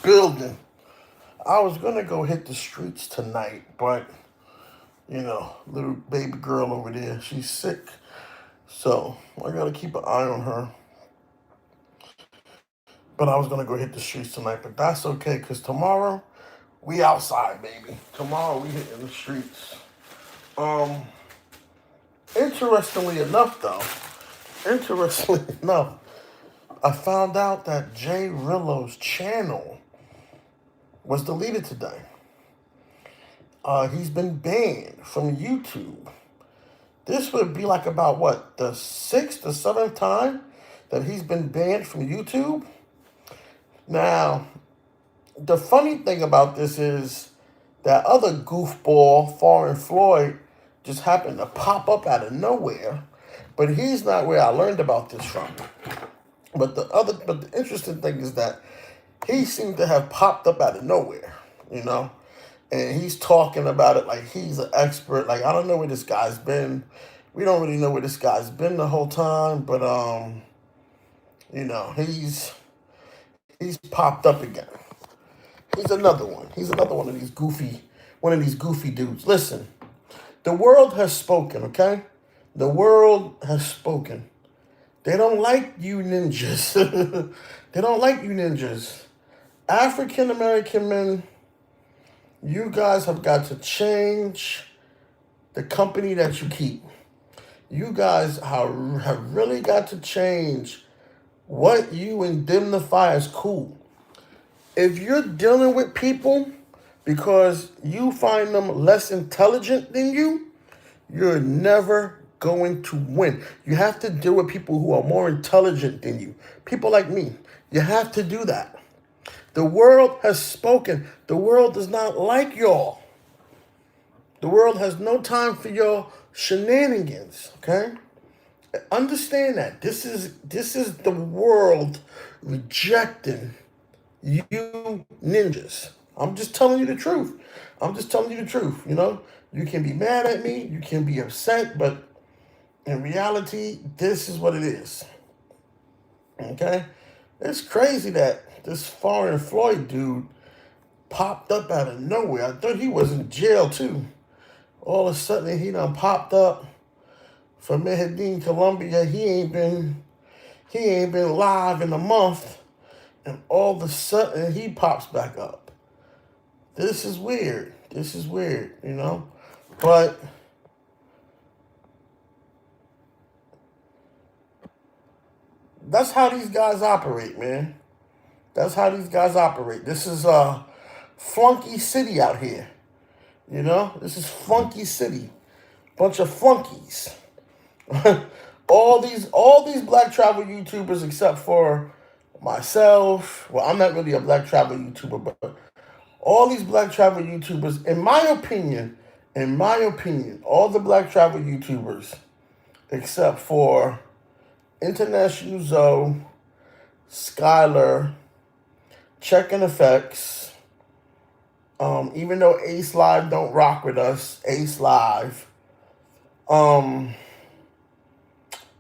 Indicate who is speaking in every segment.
Speaker 1: building. I was gonna go hit the streets tonight, but little baby girl over there, she's sick. So I gotta keep an eye on her. But I was gonna go hit the streets tonight, but that's okay, cause tomorrow we outside, baby. Tomorrow we hitting the streets. Um, interestingly enough, I found out that Jrello's channel was deleted today. He's been banned from YouTube. This would be like about what, the 6th or 7th time that he's been banned from YouTube? Now, the funny thing about this is that other goofball, Foreign Floyd, just happened to pop up out of nowhere. But he's not where I learned about this from. But the interesting thing is that he seemed to have popped up out of nowhere, and he's talking about it like he's an expert. Like, I don't know where this guy's been. We don't really know where this guy's been the whole time, but he's popped up again. He's another one. He's another one of these goofy dudes. Listen, the world has spoken, okay? The world has spoken. They don't like you ninjas. They don't like you ninjas. African American men, you guys have got to change the company that you keep. You guys have really got to change what you indemnify as cool. If you're dealing with people because you find them less intelligent than you, you're never going to win. You have to deal with people who are more intelligent than you. People like me. You have to do that. The world has spoken. The world does not like y'all. The world has no time for your shenanigans, okay? Understand that. This is the world rejecting you ninjas. I'm just telling you the truth. You can be mad at me, you can be upset, but in reality, this is what it is. Okay? It's crazy that this Foreign Floyd dude popped up out of nowhere. I thought he was in jail too. All of a sudden he done popped up from Medellin, Colombia. He ain't been live in a month, and all of a sudden he pops back up. This is weird. But that's how these guys operate, man. That's how these guys operate. This is flunky city out here. This is flunky city. Bunch of flunkies. all these black travel YouTubers, except for myself. Well, I'm not really a black travel YouTuber, but all these black travel YouTubers, in my opinion, all the black travel YouTubers, except for International Zoe, Skylar, Check and Effects, even though Ace Live don't rock with us, Ace Live. Who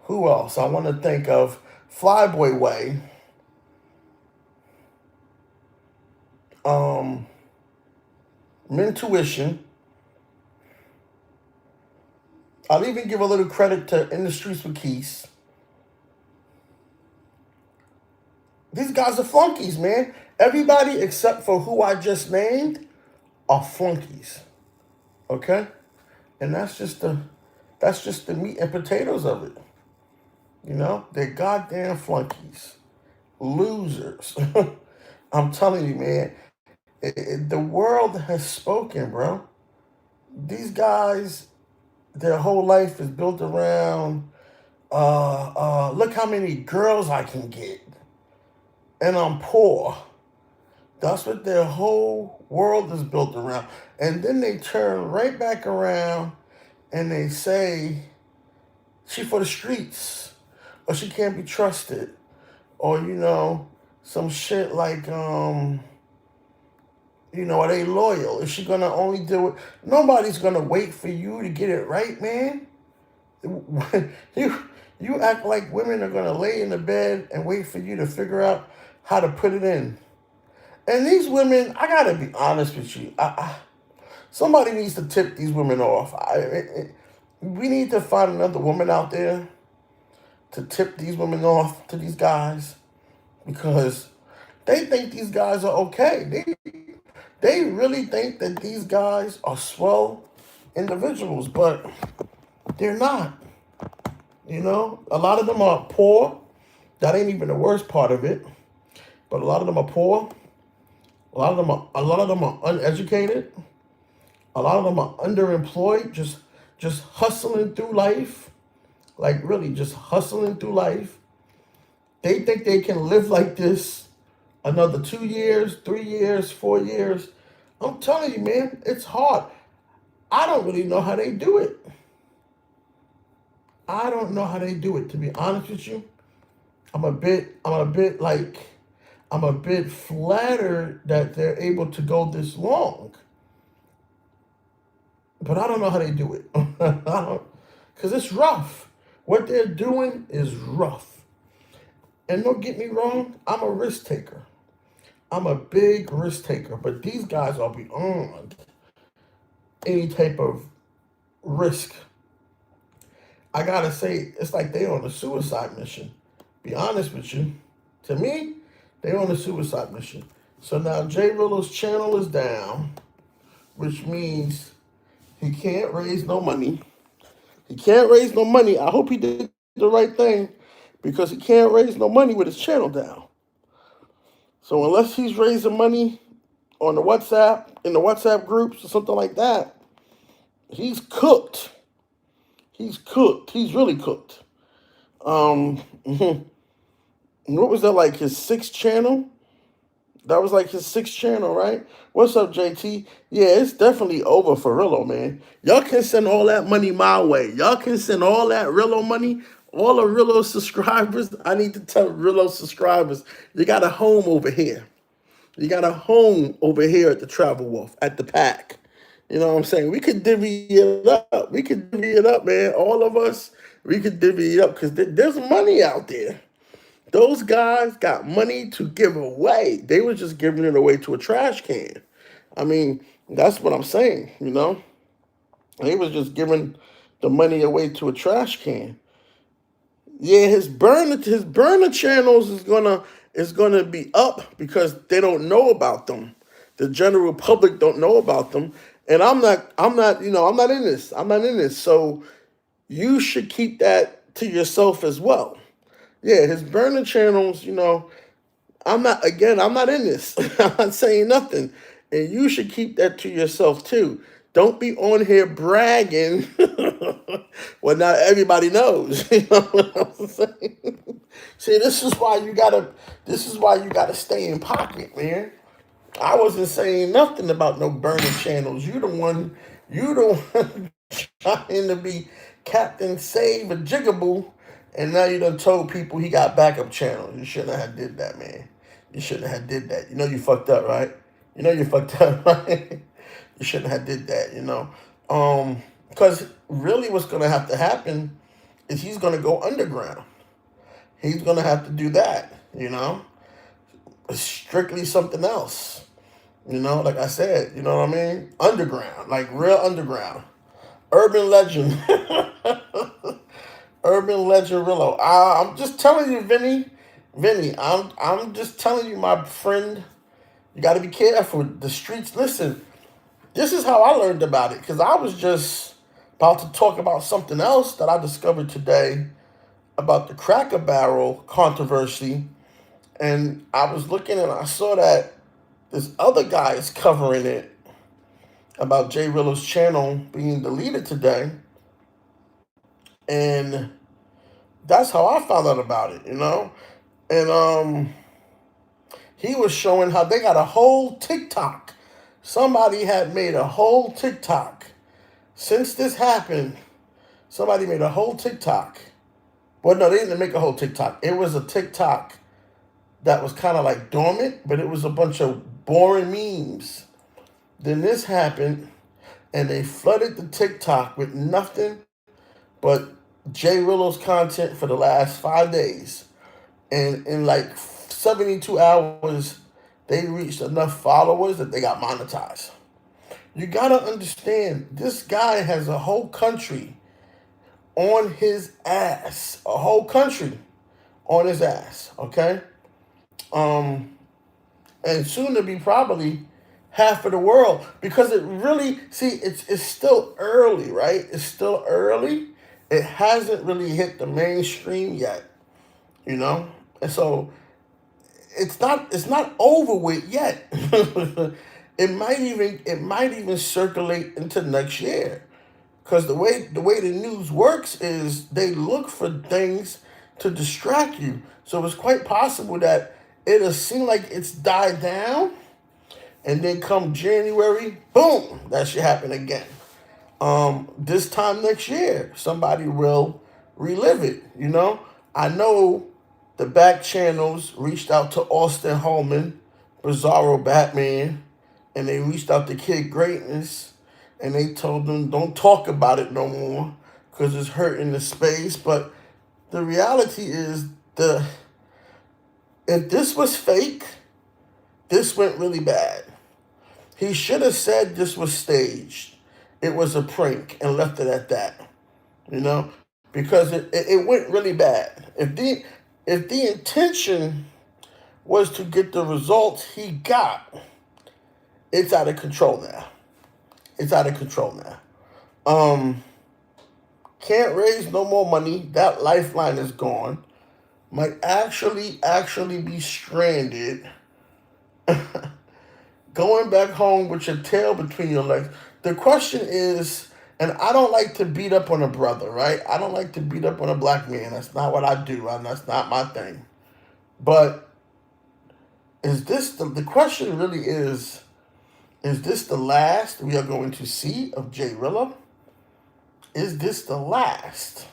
Speaker 1: else? I want to think of Flyboy Way. Mentuition. I'll even give a little credit to In the Streets with Keys. These guys are flunkies, man. Everybody except for who I just named are flunkies. Okay? And that's just the meat and potatoes of it. They're goddamn flunkies. Losers. I'm telling you, man. The world has spoken, bro. These guys, their whole life is built around, look how many girls I can get. And I'm poor. That's what their whole world is built around. And then they turn right back around and they say, she for the streets, or she can't be trusted, or, some shit like, are they loyal? Is she going to only do it? Nobody's going to wait for you to get it right, man. You act like women are going to lay in the bed and wait for you to figure out how to put it in. And these women, I gotta be honest with you. Somebody needs to tip these women off. We need to find another woman out there to tip these women off to these guys because they think these guys are okay. They really think that these guys are swell individuals, but they're not. You know, a lot of them are poor. That ain't even the worst part of it. But a lot of them are poor. A lot of them are uneducated. A lot of them are underemployed, just hustling through life. Like really just hustling through life. They think they can live like this another 2 years, 3 years, 4 years. I'm telling you, man, it's hard. I don't really know how they do it. I don't know how they do it, to be honest with you. I'm a bit flattered that they're able to go this long. But I don't know how they do it. Because it's rough. What they're doing is rough. And don't get me wrong, I'm a risk taker. I'm a big risk taker. But these guys are beyond any type of risk. I gotta say, it's like they on a suicide mission. Be honest with you. To me, they on a suicide mission. So now Jrello's channel is down, which means he can't raise no money. He can't raise no money. I hope he did the right thing because he can't raise no money with his channel down. So unless he's raising money on the WhatsApp, in the WhatsApp groups or something like that, he's cooked. He's cooked. He's really cooked. What was that, like his sixth channel? That was like his sixth channel, right? What's up, JT? Yeah, it's definitely over for Rillo, man. Y'all can send all that money my way. Y'all can send all that Rillo money, all the Rillo subscribers. I need to tell Rillo subscribers, you got a home over here. You got a home over here at the Travel Wolf, at the Pack. You know what I'm saying? We could divvy it up. We could divvy it up, man. All of us, we could divvy it up because there's money out there. Those guys got money to give away. They were just giving it away to a trash can. I mean, that's what I'm saying, you know? They was just giving the money away to a trash can. Yeah, his burner channels is gonna be up because they don't know about them. The general public don't know about them. And I'm not, I'm not in this. I'm not in this. So you should keep that to yourself as well. Yeah, his burner channels, I'm not in this. I'm not saying nothing. And you should keep that to yourself too. Don't be on here bragging. Well, now everybody knows. You know what I'm saying? See, this is why you gotta stay in pocket, man. I wasn't saying nothing about no burner channels. You the one trying to be Captain Save a Jigaboo. And now you done told people he got backup channels. You shouldn't have did that, man. You shouldn't have did that. You know you fucked up, right? You know you fucked up, right? You shouldn't have did that, Because really what's going to have to happen is he's going to go underground. He's going to have to do that, Strictly something else. Like I said, you know what I mean? Underground, like real underground. Urban legend. Urban legend Rillo. I'm just telling you, Vinny, I'm just telling you, my friend, you got to be careful. The streets, listen, this is how I learned about it, because I was just about to talk about something else that I discovered today about the Cracker Barrel controversy, and I was looking and I saw that this other guy is covering it about Jrello's channel being deleted today, and that's how I found out about it, And he was showing how they got a whole TikTok. Somebody had made a whole TikTok. Since this happened, somebody made a whole TikTok. Well, no, they didn't make a whole TikTok. It was a TikTok that was kind of like dormant, but it was a bunch of boring memes. Then this happened, and they flooded the TikTok with nothing but Jrello's content for the last 5 days. And in like 72 hours, they reached enough followers that they got monetized. You gotta understand, this guy has a whole country on his ass. A whole country on his ass, okay? And soon to be probably half of the world, because it really, see, it's still early, right? It's still early. It hasn't really hit the mainstream yet, you know? And so it's not over with yet. It might even circulate into next year. Because the way the news works is they look for things to distract you. So it's quite possible that it'll seem like it's died down, and then come January, boom, that should happen again. This time next year, somebody will relive it. I know the back channels reached out to Austin Holman, Bizarro Batman, and they reached out to Kid Greatness, and they told them don't talk about it no more because it's hurting the space. But the reality is, if this was fake, this went really bad. He should have said this was staged. It was a prank and left it at that. You know, because it went really bad. If the intention was to get the results he got, it's out of control now. It's out of control now. Can't raise no more money. That lifeline is gone. Might actually be stranded. Going back home with your tail between your legs. The question is, and I don't like to beat up on a brother, right? I don't like to beat up on a black man. That's not what I do. That's not my thing. But is this the question really is this the last we are going to see of Jrello? Is this the last?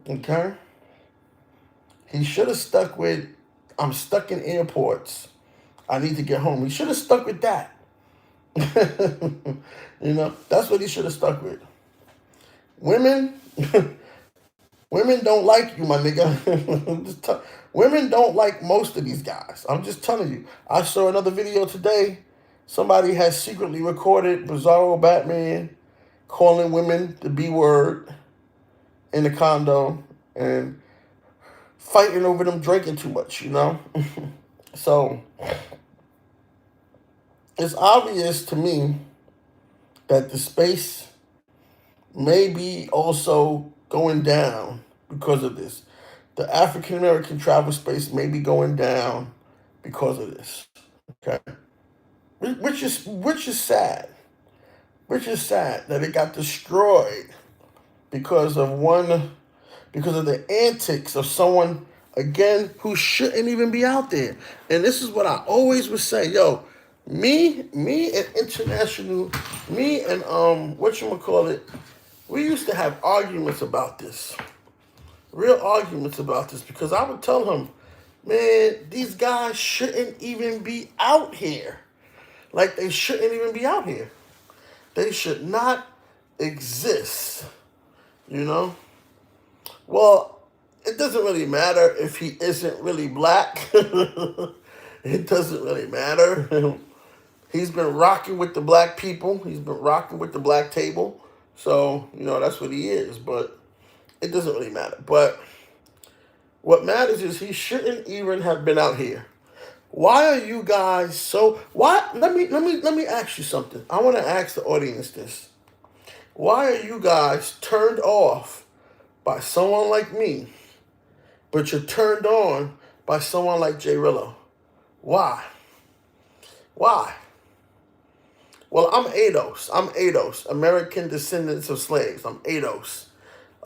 Speaker 1: Okay? He should have stuck with, I'm stuck in airports. I need to get home. He should have stuck with that. That's what he should have stuck with. Women, women don't like you, my nigga. Women don't like most of these guys. I'm just telling you. I saw another video today. Somebody has secretly recorded Bizarro Batman calling women the B word in the condo and fighting over them drinking too much, So it's obvious to me that the space may be also going down because of this. The African American travel space may be going down because of this. Okay, which is sad. Which is sad that it got destroyed because of the antics of someone, again, who shouldn't even be out there. And this is what I always would say, yo. Me and international, me and whatchamacallit, we used to have arguments about this. Real arguments about this, because I would tell him, man, these guys shouldn't even be out here. Like, they shouldn't even be out here. They should not exist. Well, it doesn't really matter if he isn't really black. It doesn't really matter. He's been rocking with the black people. He's been rocking with the black table. So, that's what he is. But it doesn't really matter. But what matters is he shouldn't even have been out here. Why are you guys so... Why? Let me ask you something. I want to ask the audience this. Why are you guys turned off by someone like me, but you're turned on by someone like Jrello? Why? Why? Well, I'm ADOS, American descendants of slaves. I'm ADOS.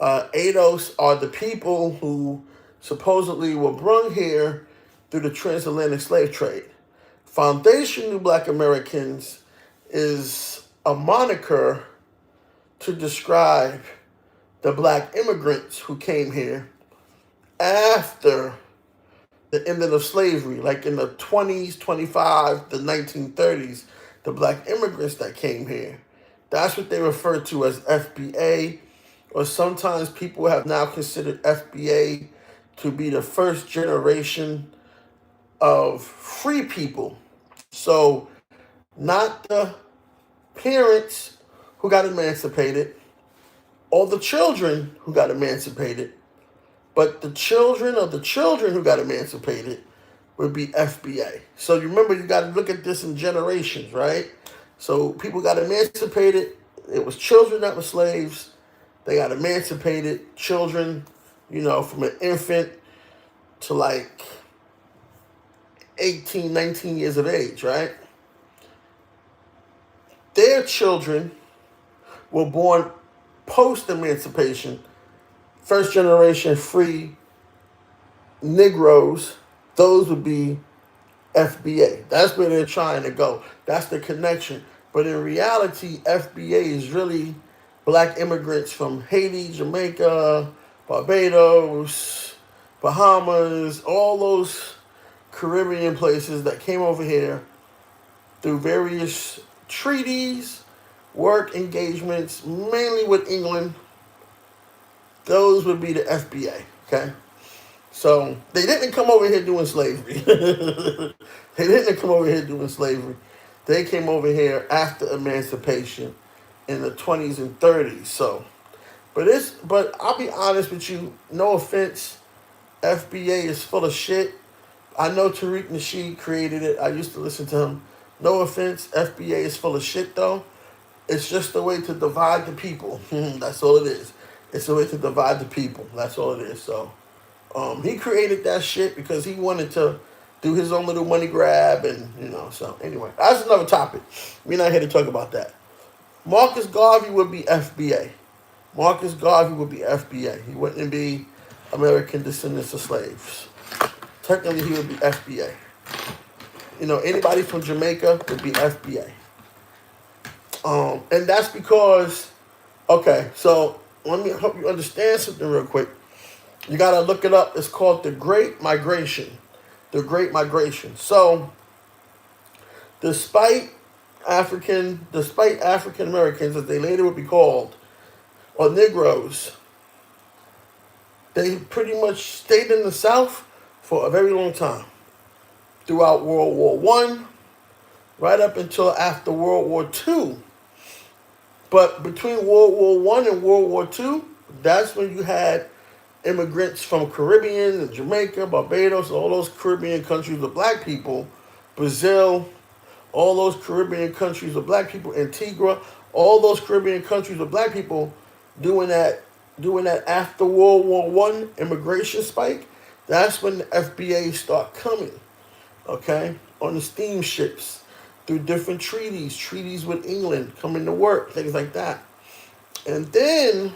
Speaker 1: ADOS are the people who supposedly were brought here through the transatlantic slave trade. Foundation New Black Americans is a moniker to describe the black immigrants who came here after the ending of slavery, like in the 20s, 25, the 1930s, the black immigrants that came here. That's what they refer to as FBA, or sometimes people have now considered FBA to be the first generation of free people. So not the parents who got emancipated or the children who got emancipated, but the children of the children who got emancipated would be FBA. So you remember, you got to look at this in generations, right? So people got emancipated. It was children that were slaves. They got emancipated. Children, from an infant to like 18, 19 years of age, right? Their children were born post-emancipation, first generation free Negroes. Those would be FBA. That's where they're trying to go. That's the connection. But in reality, FBA is really black immigrants from Haiti, Jamaica, Barbados, Bahamas, all those Caribbean places that came over here through various treaties, work engagements, mainly with England. Those would be the FBA, okay? So they didn't come over here doing slavery. They didn't come over here doing slavery. They came over here after emancipation in the 20s and 30s. So, but I'll be honest with you, no offense, FBA is full of shit. I know Tariq Nasheed created it. I used to listen to him. No offense, FBA is full of shit though. It's just a way to divide the people. That's all it is. It's a way to divide the people. That's all it is. So, he created that shit because he wanted to do his own little money grab and, so anyway, that's another topic. We're not here to talk about that. Marcus Garvey would be FBA. Marcus Garvey would be FBA. He wouldn't be American descendants of slaves. Technically, he would be FBA. Anybody from Jamaica would be FBA. And that's because, okay, so let me help you understand something real quick. You got to look it up. It's called the Great Migration. The Great Migration. So, despite African Americans, as they later would be called, or Negroes, they pretty much stayed in the South for a very long time. Throughout World War I, right up until after World War II. But between World War I and World War II, that's when you had immigrants from Caribbean and Jamaica, Barbados, all those Caribbean countries with black people, Brazil, all those Caribbean countries with black people, Antigua, all those Caribbean countries with black people doing that after World War I immigration spike. That's when the FBA start coming, okay, on the steamships, through different treaties with England coming to work, things like that. And then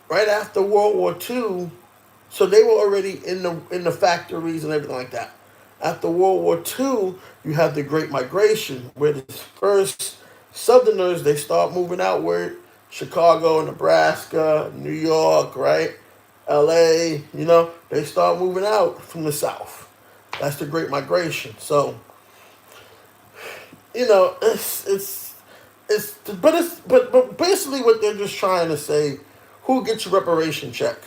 Speaker 1: right after World War II, so they were already in the factories and everything like that. After World War II, you have the Great Migration, where the first Southerners, they start moving outward. Chicago, Nebraska, New York, right? LA, they start moving out from the South. That's the Great Migration. So, but basically what they're just trying to say, who gets your reparation check?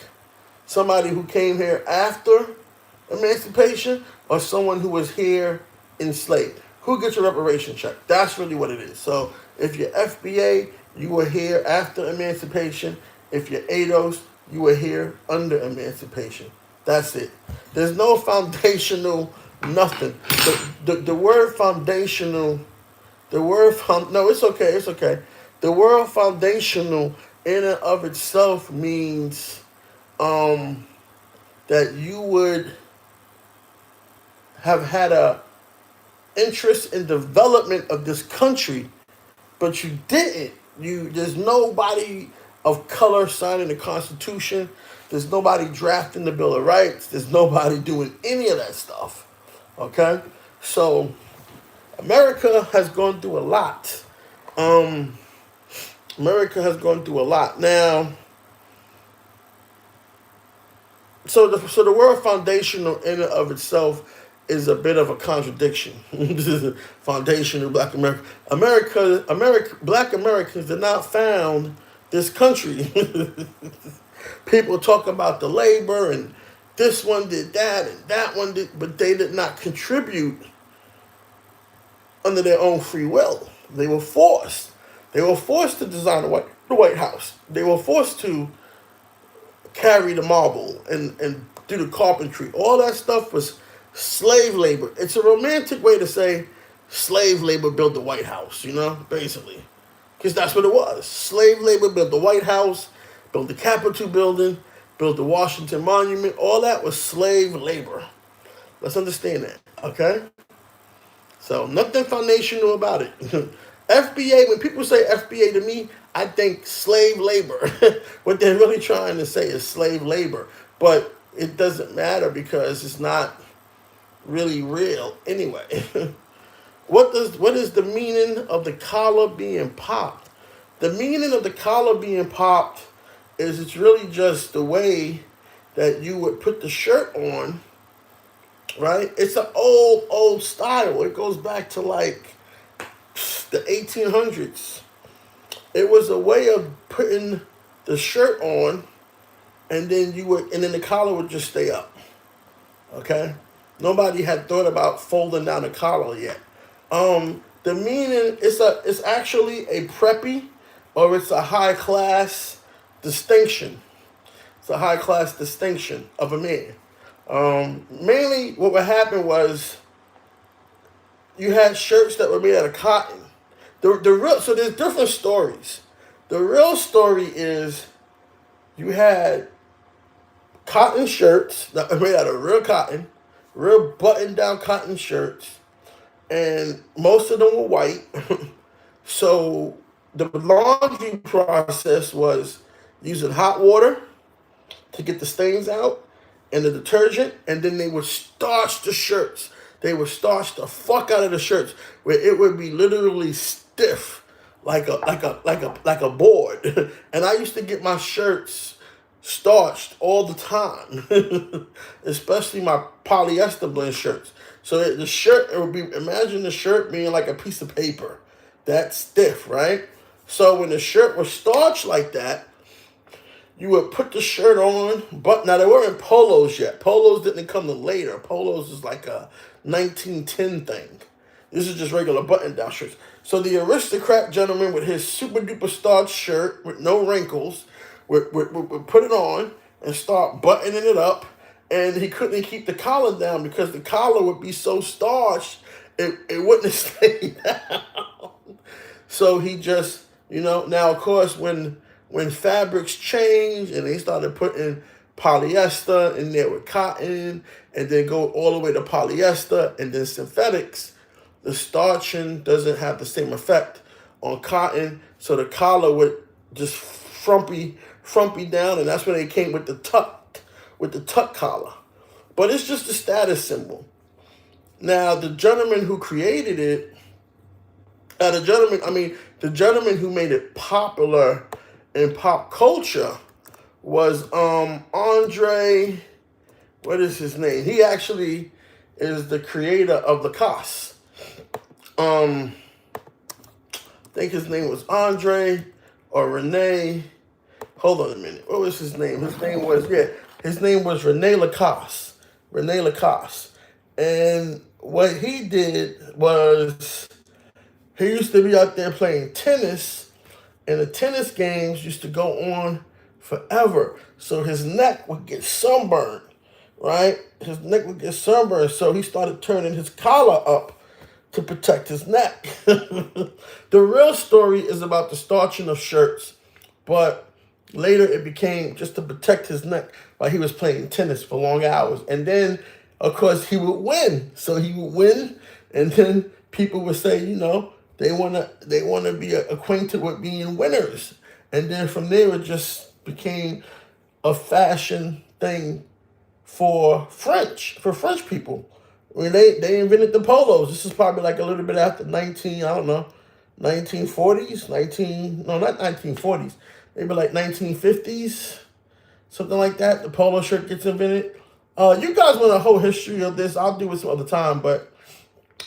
Speaker 1: Somebody who came here after emancipation or someone who was here enslaved? Who gets your reparation check? That's really what it is. So if you're FBA, you were here after emancipation. If you're ADOS, you were here under emancipation. That's it. There's no foundational nothing. The word foundational, no, it's okay. The word foundational in and of itself means that you would have had a interest in development of this country, but you didn't. There's nobody of color signing the Constitution. There's nobody drafting the Bill of Rights. There's nobody doing any of that stuff. Okay? So, America has gone through a lot. America has gone through a lot. Now, so the word foundational in and of itself is a bit of a contradiction. This is a foundational black America. Black Americans did not found this country. People talk about the labor and this one did that and that one did, but they did not contribute under their own free will. They were forced. They were forced to design the White House. They were forced to carry the marble and do the carpentry. All that stuff was slave labor. It's a romantic way to say slave labor built the White House, you know, basically. Because that's what it was. Slave labor built the White House, built the Capitol building, built the Washington Monument. All that was slave labor. Let's understand that, okay? So nothing foundational about it. FBA, when people say FBA to me, I think slave labor. What they're really trying to say is slave labor. But it doesn't matter because it's not really real anyway. What is the meaning of the collar being popped? The meaning of the collar being popped is it's really just the way that you would put the shirt on, right? It's an old style. It goes back to like the 1800s. It was a way of putting the shirt on, and then the collar would just stay up. Okay? Nobody had thought about folding down the collar yet. The meaning it's actually a preppy, or it's a high class distinction. It's a high class distinction of a man. Mainly what would happen was you had shirts that were made out of cotton. So there's different stories. The real story is you had cotton shirts that were made out of real cotton, real button-down cotton shirts, and most of them were white. So the laundry process was using hot water to get the stains out and the detergent, and then they would starch the shirts. They would starch the fuck out of the shirts, where it would be literally stiff, like a board. And I used to get my shirts starched all the time, especially my polyester blend shirts. So it would be, imagine the shirt being like a piece of paper, that stiff, right? So when the shirt was starched like that, you would put the shirt on, but now they weren't polos yet. Polos didn't come till later. Polos is like a 1910 thing. This is just regular button-down shirts. So the aristocrat gentleman with his super-duper starched shirt with no wrinkles would put it on and start buttoning it up, and he couldn't keep the collar down because the collar would be so starched, it wouldn't stay down. So he just, now of course when fabrics changed and they started putting polyester in there with cotton and then go all the way to polyester and then synthetics, the starching doesn't have the same effect on cotton. So the collar would just frumpy down, and that's when they came with the tuck collar. But it's just a status symbol. Now the gentleman who created it, the gentleman who made it popular in pop culture was Andre, what is his name? He actually is the creator of Lacoste. I think his name was Andre or Rene. Hold on a minute. What was his name? His name was Rene Lacoste. Rene Lacoste. And what he did was he used to be out there playing tennis, and the tennis games used to go on forever. So his neck would get sunburned, right? His neck would get sunburned. So he started turning his collar up to protect his neck. The real story is about the starching of shirts, but later it became just to protect his neck while he was playing tennis for long hours. And then, of course, he would win. So he would win, and then people would say, they wanna be acquainted with being winners. And then from there it just became a fashion thing for French people. When they invented the polos. This is probably like a little bit after 1940s, not 1940s, maybe like 1950s, something like that. The polo shirt gets invented. You guys want a whole history of this? I'll do it some other time, but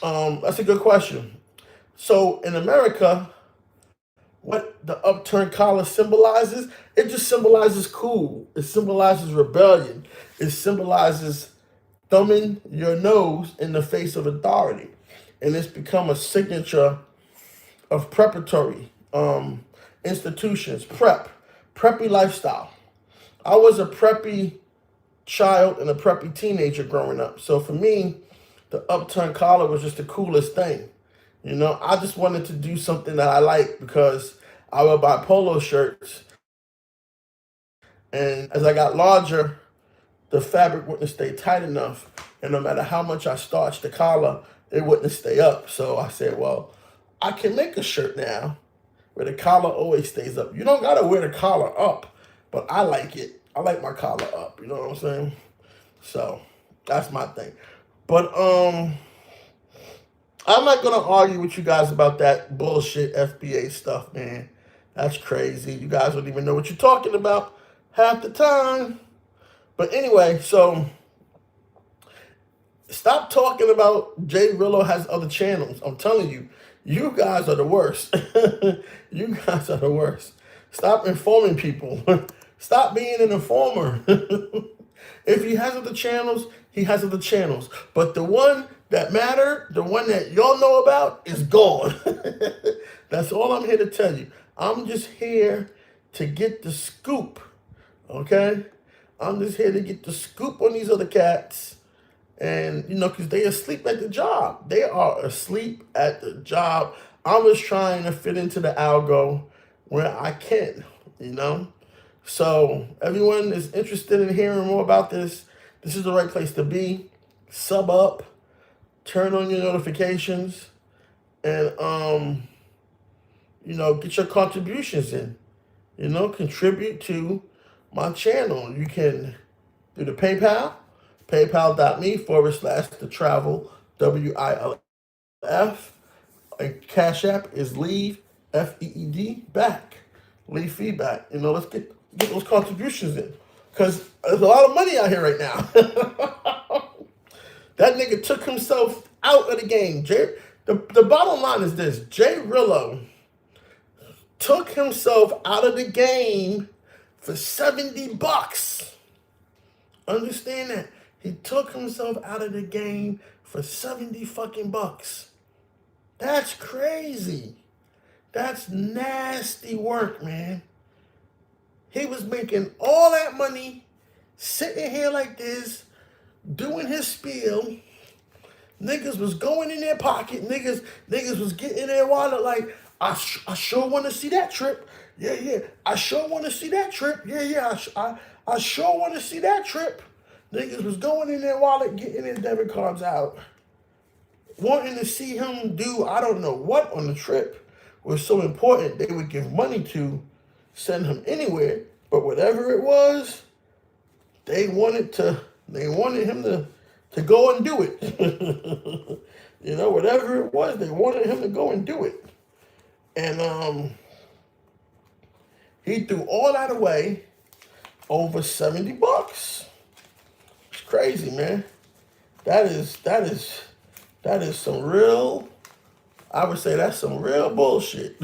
Speaker 1: that's a good question. So in America, what the upturned collar symbolizes? It just symbolizes cool. It symbolizes rebellion. It symbolizes thumbing your nose in the face of authority. And it's become a signature of preparatory institutions, preppy lifestyle. I was a preppy child and a preppy teenager growing up. So for me, the upturned collar was just the coolest thing. You know, I just wanted to do something that I like because I would buy polo shirts. And as I got larger, the fabric wouldn't stay tight enough. And no matter how much I starched the collar, it wouldn't stay up. So I said, well, I can make a shirt now where the collar always stays up. You don't got to wear the collar up, but I like it. I like my collar up. You know what I'm saying? So that's my thing. But I'm not going to argue with you guys about that bullshit FBA stuff, man. That's crazy. You guys don't even know what you're talking about half the time. But anyway, so stop talking about Jrello has other channels. I'm telling you, you guys are the worst. You guys are the worst. Stop informing people. Stop being an informer. If he has other channels, he has other channels. But the one that mattered, the one that y'all know about, is gone. That's all I'm here to tell you. I'm just here to get the scoop. Okay? I'm just here to get the scoop on these other cats. And, you know, because they asleep at the job. They are asleep at the job. I'm just trying to fit into the algo where I can, you know. So everyone is interested in hearing more about this. This is the right place to be. Sub up. Turn on your notifications. And, you know, get your contributions in. You know, contribute to my channel. You can do the PayPal. PayPal.me/the travel WILF. And Cash App is leave FEED leave feedback. You know, let's get those contributions in, because there's a lot of money out here right now. That nigga took himself out of the game. The bottom line is this: Jrello took himself out of the game for $70. Understand that. He took himself out of the game for 70 fucking bucks. That's crazy. That's nasty work, man. He was making all that money, sitting here like this, doing his spiel. Niggas was going in their pocket. Niggas was getting in their wallet like, I sure want to see that trip. Yeah. I sure want to see that trip. Yeah. I sure want to see that trip. Niggas was going in their wallet, getting their debit cards out, wanting to see him do I don't know what on the trip was so important they would give money to send him anywhere. But whatever it was, they wanted him to go and do it. You know, whatever it was, they wanted him to go and do it. And he threw all that away over $70. It's crazy, man. That is some real, I would say that's some real bullshit.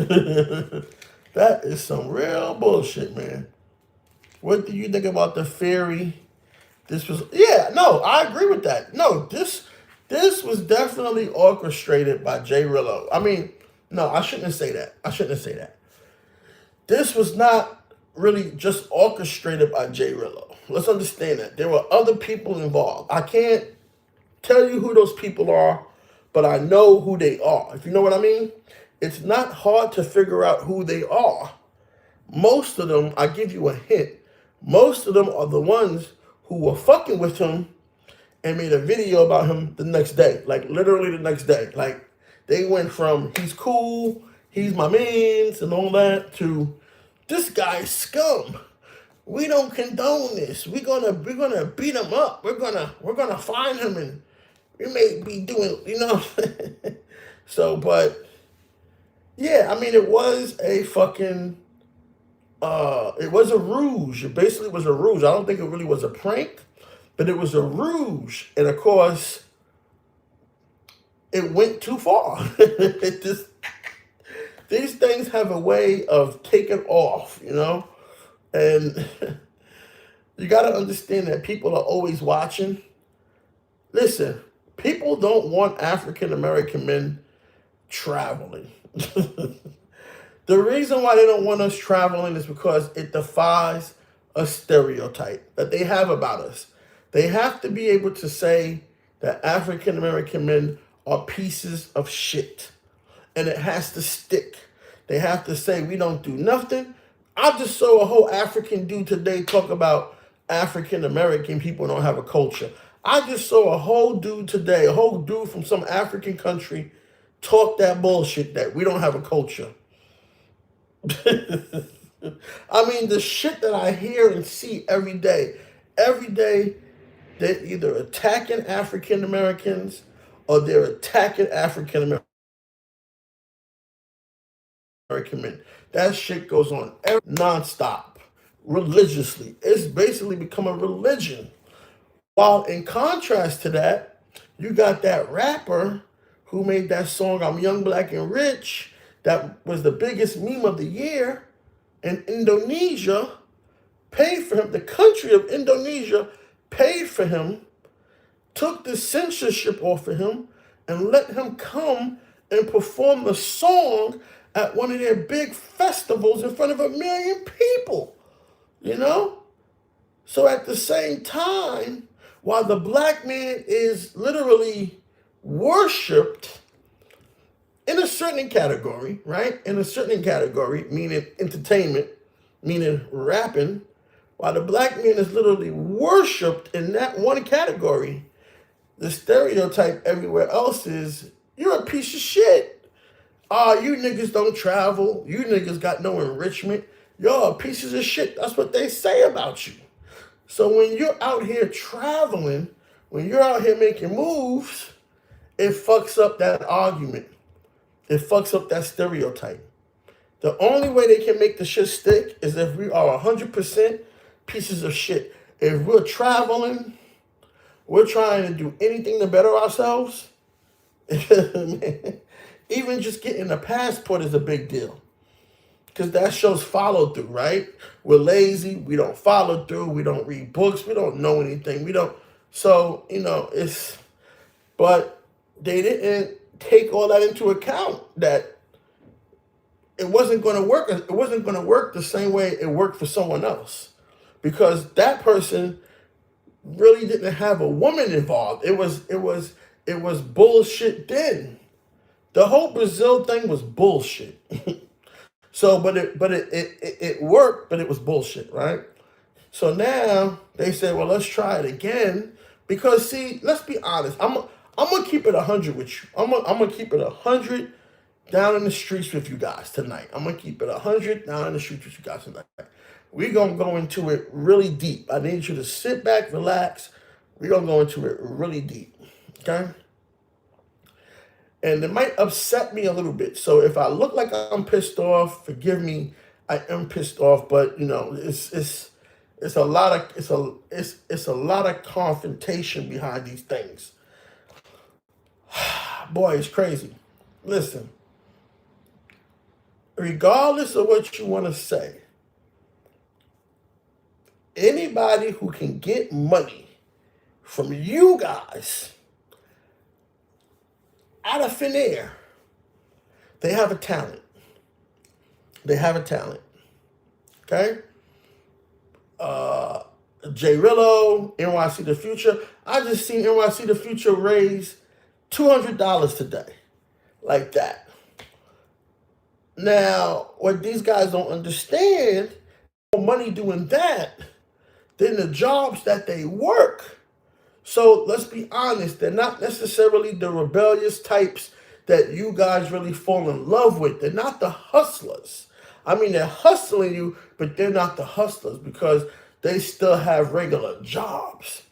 Speaker 1: That is some real bullshit, man. What do you think about the ferry? I agree with that. No, this was definitely orchestrated by Jrello. I mean, no, I shouldn't say that. This was not really just orchestrated by Jrello. Let's understand that. There were other people involved. I can't tell you who those people are, but I know who they are. If you know what I mean? It's not hard to figure out who they are. Most of them, I give you a hint, most of them are the ones who were fucking with him and made a video about him the next day. Like, literally the next day. Like, they went from, he's cool, he's my mans, and all that, to, this guy's scum. We don't condone this. We're gonna beat him up. We're gonna find him, and we may be doing, you know. So, but yeah, I mean, it was a fucking, it was a rouge. It basically was a rouge. I don't think it really was a prank, but it was a rouge. And of course, it went too far. These things have a way of taking off, you know? And you got to understand that people are always watching. Listen, people don't want African American men traveling. The reason why they don't want us traveling is because it defies a stereotype that they have about us. They have to be able to say that African American men are pieces of shit. And it has to stick. They have to say we don't do nothing. I just saw a whole African dude today talk about African American people don't have a culture. I just saw a whole dude today, a whole dude from some African country talk that bullshit that we don't have a culture. I mean, the shit that I hear and see every day, they're either attacking African Americans or they're attacking African American men. That shit goes on nonstop, religiously. It's basically become a religion. While in contrast to that, you got that rapper who made that song, I'm Young, Black, and Rich, that was the biggest meme of the year. And Indonesia paid for him. The country of Indonesia paid for him, took the censorship off of him, and let him come and perform the song at one of their big festivals in front of 1 million people, you know? So at the same time, while the black man is literally worshipped in a certain category, right? In a certain category, meaning entertainment, meaning rapping, while the black man is literally worshipped in that one category, the stereotype everywhere else is, you're a piece of shit. You niggas don't travel. You niggas got no enrichment. Y'all are pieces of shit. That's what they say about you. So when you're out here traveling, when you're out here making moves, it fucks up that argument. It fucks up that stereotype. The only way they can make the shit stick is if we are 100% pieces of shit. If we're traveling, we're trying to do anything to better ourselves. Even just getting a passport is a big deal. Because that shows follow through, right? We're lazy. We don't follow through. We don't read books. We don't know anything. We don't. So, but they didn't take all that into account, that it wasn't going to work. It wasn't going to work the same way it worked for someone else, because that person really didn't have a woman involved. It was bullshit then. The whole Brazil thing was bullshit. So, but it worked, but it was bullshit, right? So now they say, well, let's try it again, because see, let's be honest. I'm gonna keep it 100 with you. I'm gonna keep it 100 down in the streets with you guys tonight. I'm gonna keep it 100 down in the streets with you guys tonight. We're gonna go into it really deep. I need you to sit back, relax. We're gonna go into it really deep, okay? And it might upset me a little bit. So if I look like I'm pissed off, forgive me. I am pissed off, but it's a lot of confrontation behind these things. Boy, it's crazy. Listen, regardless of what you want to say, anybody who can get money from you guys out of thin air, they have a talent. They have a talent. Okay? Jrello, NYC The Future. I just seen NYC The Future raise $200 today. Like that. Now, what these guys don't understand, more money doing that than the jobs that they work. So let's be honest, they're not necessarily the rebellious types that you guys really fall in love with. They're not the hustlers. I mean, they're hustling you, but they're not the hustlers, because they still have regular jobs.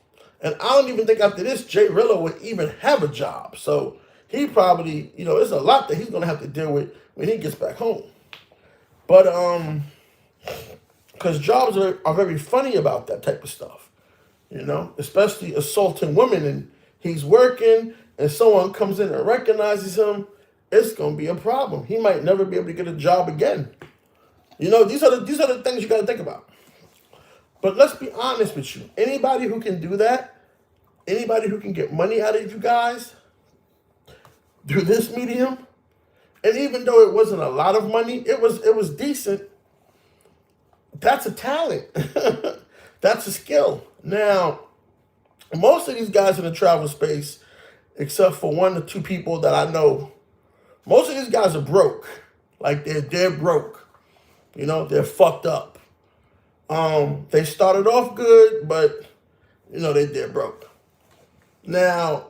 Speaker 1: And I don't even think after this, Jrello would even have a job. So he probably, there's a lot that he's going to have to deal with when he gets back home. But, because jobs are very funny about that type of stuff. Especially assaulting women, and he's working and someone comes in and recognizes him, it's gonna be a problem. He might never be able to get a job again. You know, these are the things you gotta think about. But let's be honest with you. Anybody who can do that, anybody who can get money out of you guys through this medium, and even though it wasn't a lot of money, it was decent. That's a talent. That's a skill. Now, most of these guys in the travel space, except for 1 or 2 people that I know, most of these guys are broke. Like they're broke. You know, they're fucked up. They started off good, but you know, they're broke. Now,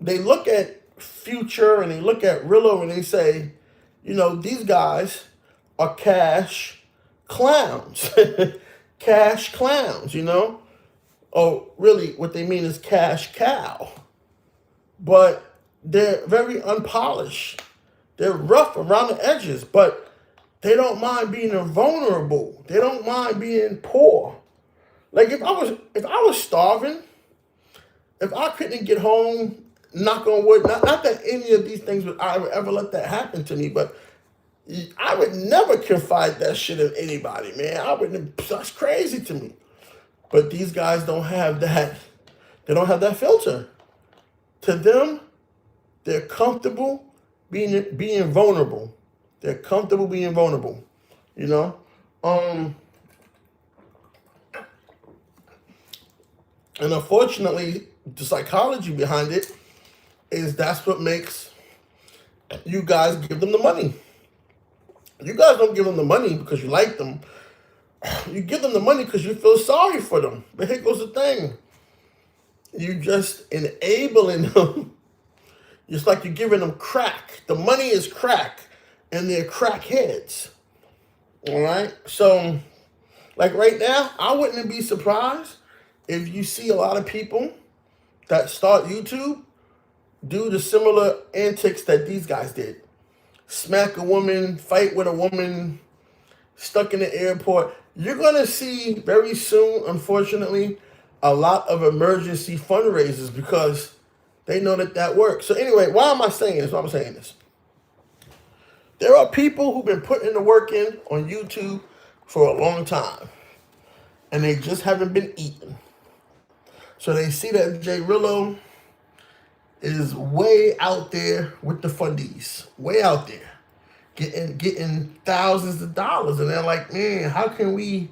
Speaker 1: they look at Future and they look at Jrello and they say, you know, these guys are cash clowns. Cash clowns, you know? Oh, really, what they mean is cash cow. But they're very unpolished. They're rough around the edges, but they don't mind being vulnerable. They don't mind being poor. Like if I was starving, if I couldn't get home, knock on wood, not that any of these things I would ever let that happen to me, but I would never confide that shit in anybody, man. That's crazy to me. But these guys don't have that. They don't have that filter. To them, they're comfortable being vulnerable. They're comfortable being vulnerable, you know? And unfortunately, the psychology behind it is that's what makes you guys give them the money. You guys don't give them the money because you like them. You give them the money because you feel sorry for them. But here goes the thing. You just enabling them. It's like you're giving them crack. The money is crack, and they're crackheads. All right? So, like right now, I wouldn't be surprised if you see a lot of people that start YouTube do the similar antics that these guys did. Smack a woman, fight with a woman, stuck in the airport. You're going to see very soon, unfortunately, a lot of emergency fundraisers because they know that works. So anyway, why am I saying this? Why am I saying this? There are people who've been putting the work in on YouTube for a long time, and they just haven't been eaten. So they see that Jrello is way out there with the fundies, way out there, getting thousands of dollars, and they're like, man, how can we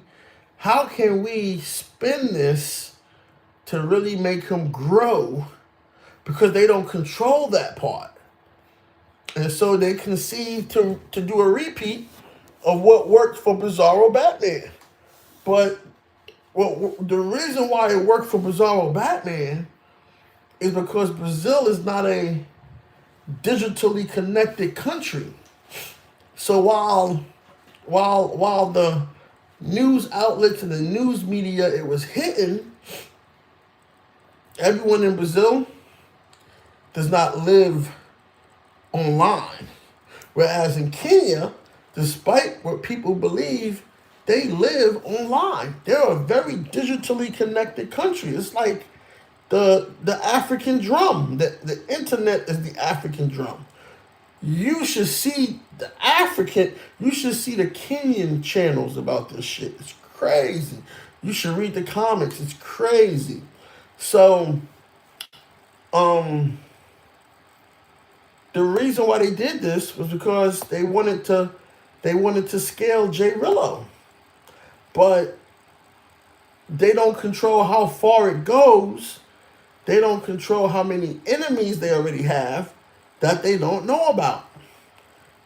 Speaker 1: spend this to really make him grow? Because they don't control that part, and so they conceive to do a repeat of what worked for Bizarro Batman. But the reason why it worked for Bizarro Batman is because Brazil is not a digitally connected country. So while the news outlets and the news media it was hitting, everyone in Brazil does not live online. Whereas in Kenya, despite what people believe, they live online. They're a very digitally connected country. It's like the African drum. The internet is the African drum. You should see the Kenyan channels about this shit. It's crazy. You should read the comics. It's crazy. So, the reason why they did this was because they wanted to scale Jrello. But they don't control how far it goes. They don't control how many enemies they already have that they don't know about.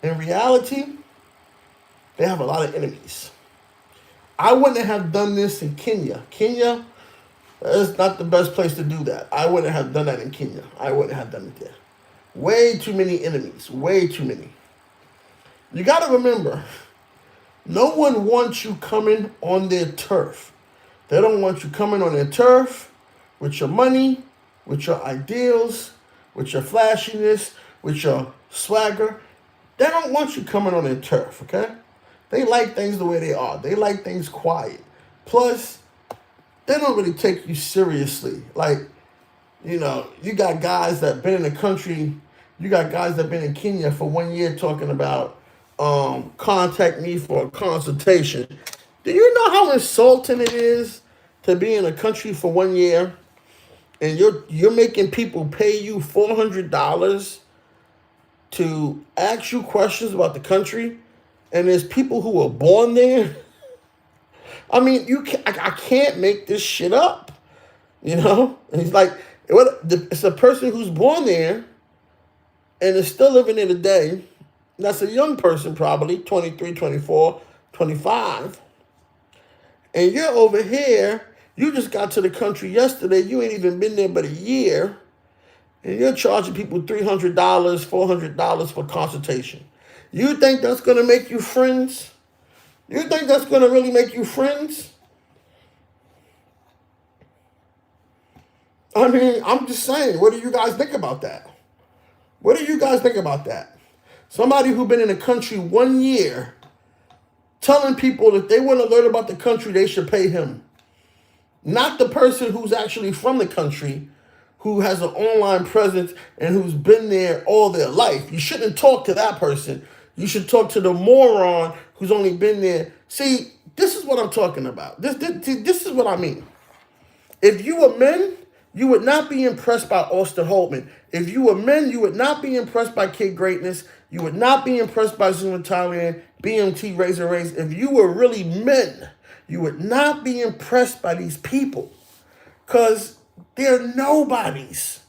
Speaker 1: In reality, they have a lot of enemies. I wouldn't have done this in Kenya. Kenya is not the best place to do that. I wouldn't have done that in Kenya. I wouldn't have done it there. Way too many enemies. Way too many. You got to remember, no one wants you coming on their turf. They don't want you coming on their turf with your money, with your ideals, with your flashiness, with your swagger. They don't want you coming on their turf, okay? They like things the way they are. They like things quiet. Plus, they don't really take you seriously. Like, you know, you got guys that been in the country You got guys that have been in Kenya for 1 year talking about contact me for a consultation. Do you know how insulting it is to be in a country for 1 year and you're making people pay you $400 to ask you questions about the country, and there's people who were born there? I mean, I can't make this shit up, you know? And he's like, it's a person who's born there and is still living there today. That's a young person, probably 23, 24, 25. And you're over here, you just got to the country yesterday, you ain't even been there but a year, and you're charging people $300, $400 for consultation. You think that's going to make you friends? You think that's going to really make you friends? I mean, I'm just saying, what do you guys think about that? What do you guys think about that? Somebody who's been in the country 1 year telling people that they want to learn about the country, they should pay him. Not the person who's actually from the country, who has an online presence and who's been there all their life. You shouldn't talk to that person. You should talk to the moron who's only been there. See, this is what I'm talking about. This is what I mean. If you were men, you would not be impressed by Austin Holtman. If you were men, you would not be impressed by Kid Greatness. You would not be impressed by Zoom Thailand, BMT, Razor Race. If you were really men, you would not be impressed by these people because they're nobodies.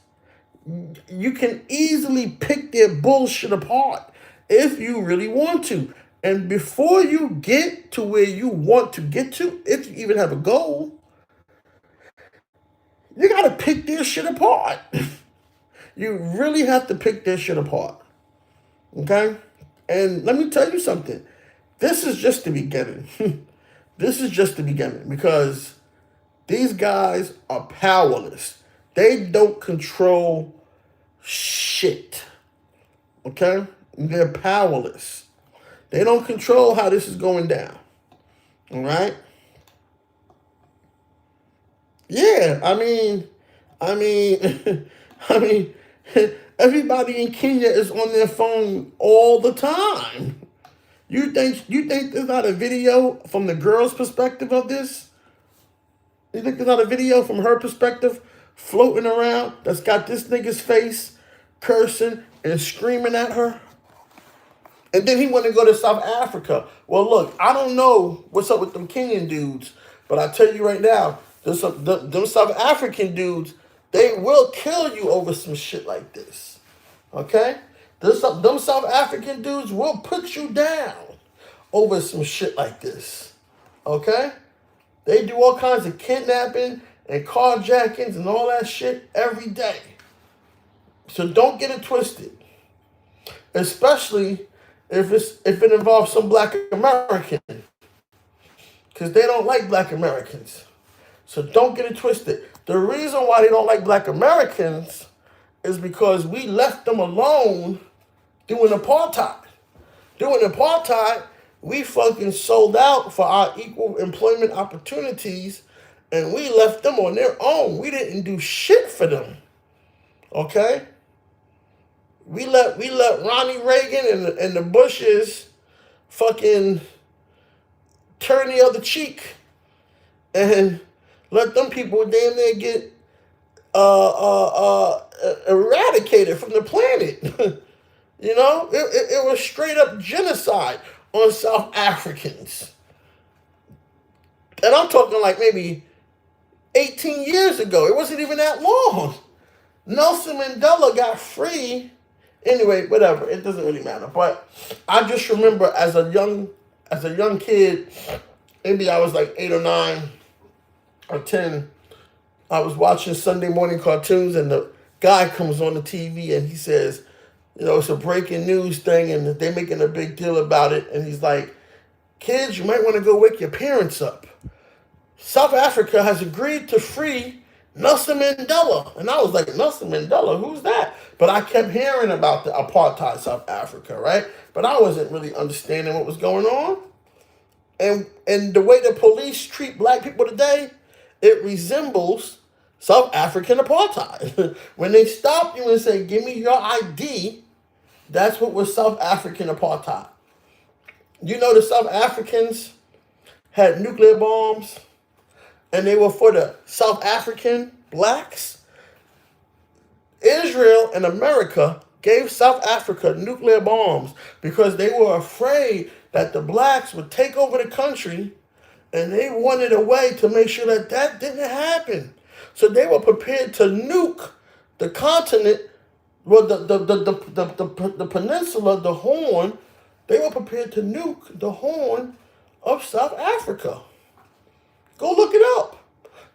Speaker 1: You can easily pick their bullshit apart if you really want to. And before you get to where you want to get to, if you even have a goal, you got to pick their shit apart. You really have to pick their shit apart. Okay? And let me tell you something. This is just the beginning. This is just the beginning because these guys are powerless. They don't control shit. Okay? They're powerless. They don't control how this is going down. All right? Yeah, I mean, everybody in Kenya is on their phone all the time. You think there's not a video from the girl's perspective of this? You think there's not a video from her perspective floating around that's got this nigga's face cursing and screaming at her? And then he want to go to South Africa. Well, look, I don't know what's up with them Kenyan dudes, but I tell you right now, them South African dudes, they will kill you over some shit like this. Okay? Them South African dudes will put you down over some shit like this. Okay? They do all kinds of kidnapping and carjackings and all that shit every day. So don't get it twisted. Especially if it involves some black American. Because they don't like black Americans. So don't get it twisted. The reason why they don't like black Americans is because we left them alone doing apartheid. Doing apartheid, we fucking sold out for our equal employment opportunities and we left them on their own. We didn't do shit for them. Okay? We let Ronnie Reagan and the Bushes fucking turn the other cheek and let them people damn near get eradicated from the planet. You know, it was straight up genocide on South Africans. And I'm talking like maybe 18 years ago. It wasn't even that long. Nelson Mandela got free. Anyway, whatever. It doesn't really matter. But I just remember as a young kid, maybe I was like 8 or 9 or 10, I was watching Sunday morning cartoons and the guy comes on the TV and he says, you know, it's a breaking news thing and they're making a big deal about it. And he's like, kids, you might want to go wake your parents up. South Africa has agreed to free Nelson Mandela. And I was like, Nelson Mandela, who's that? But I kept hearing about the apartheid South Africa, right? But I wasn't really understanding what was going on. And the way the police treat black people today, it resembles South African apartheid. When they stop you and say, give me your ID, that's what was South African apartheid. You know the South Africans had nuclear bombs and they were for the South African blacks? Israel and America gave South Africa nuclear bombs because they were afraid that the blacks would take over the country, and they wanted a way to make sure that that didn't happen. So they were prepared to nuke the continent, well, the peninsula, the Horn. They were prepared to nuke the Horn of South Africa. Go look it up.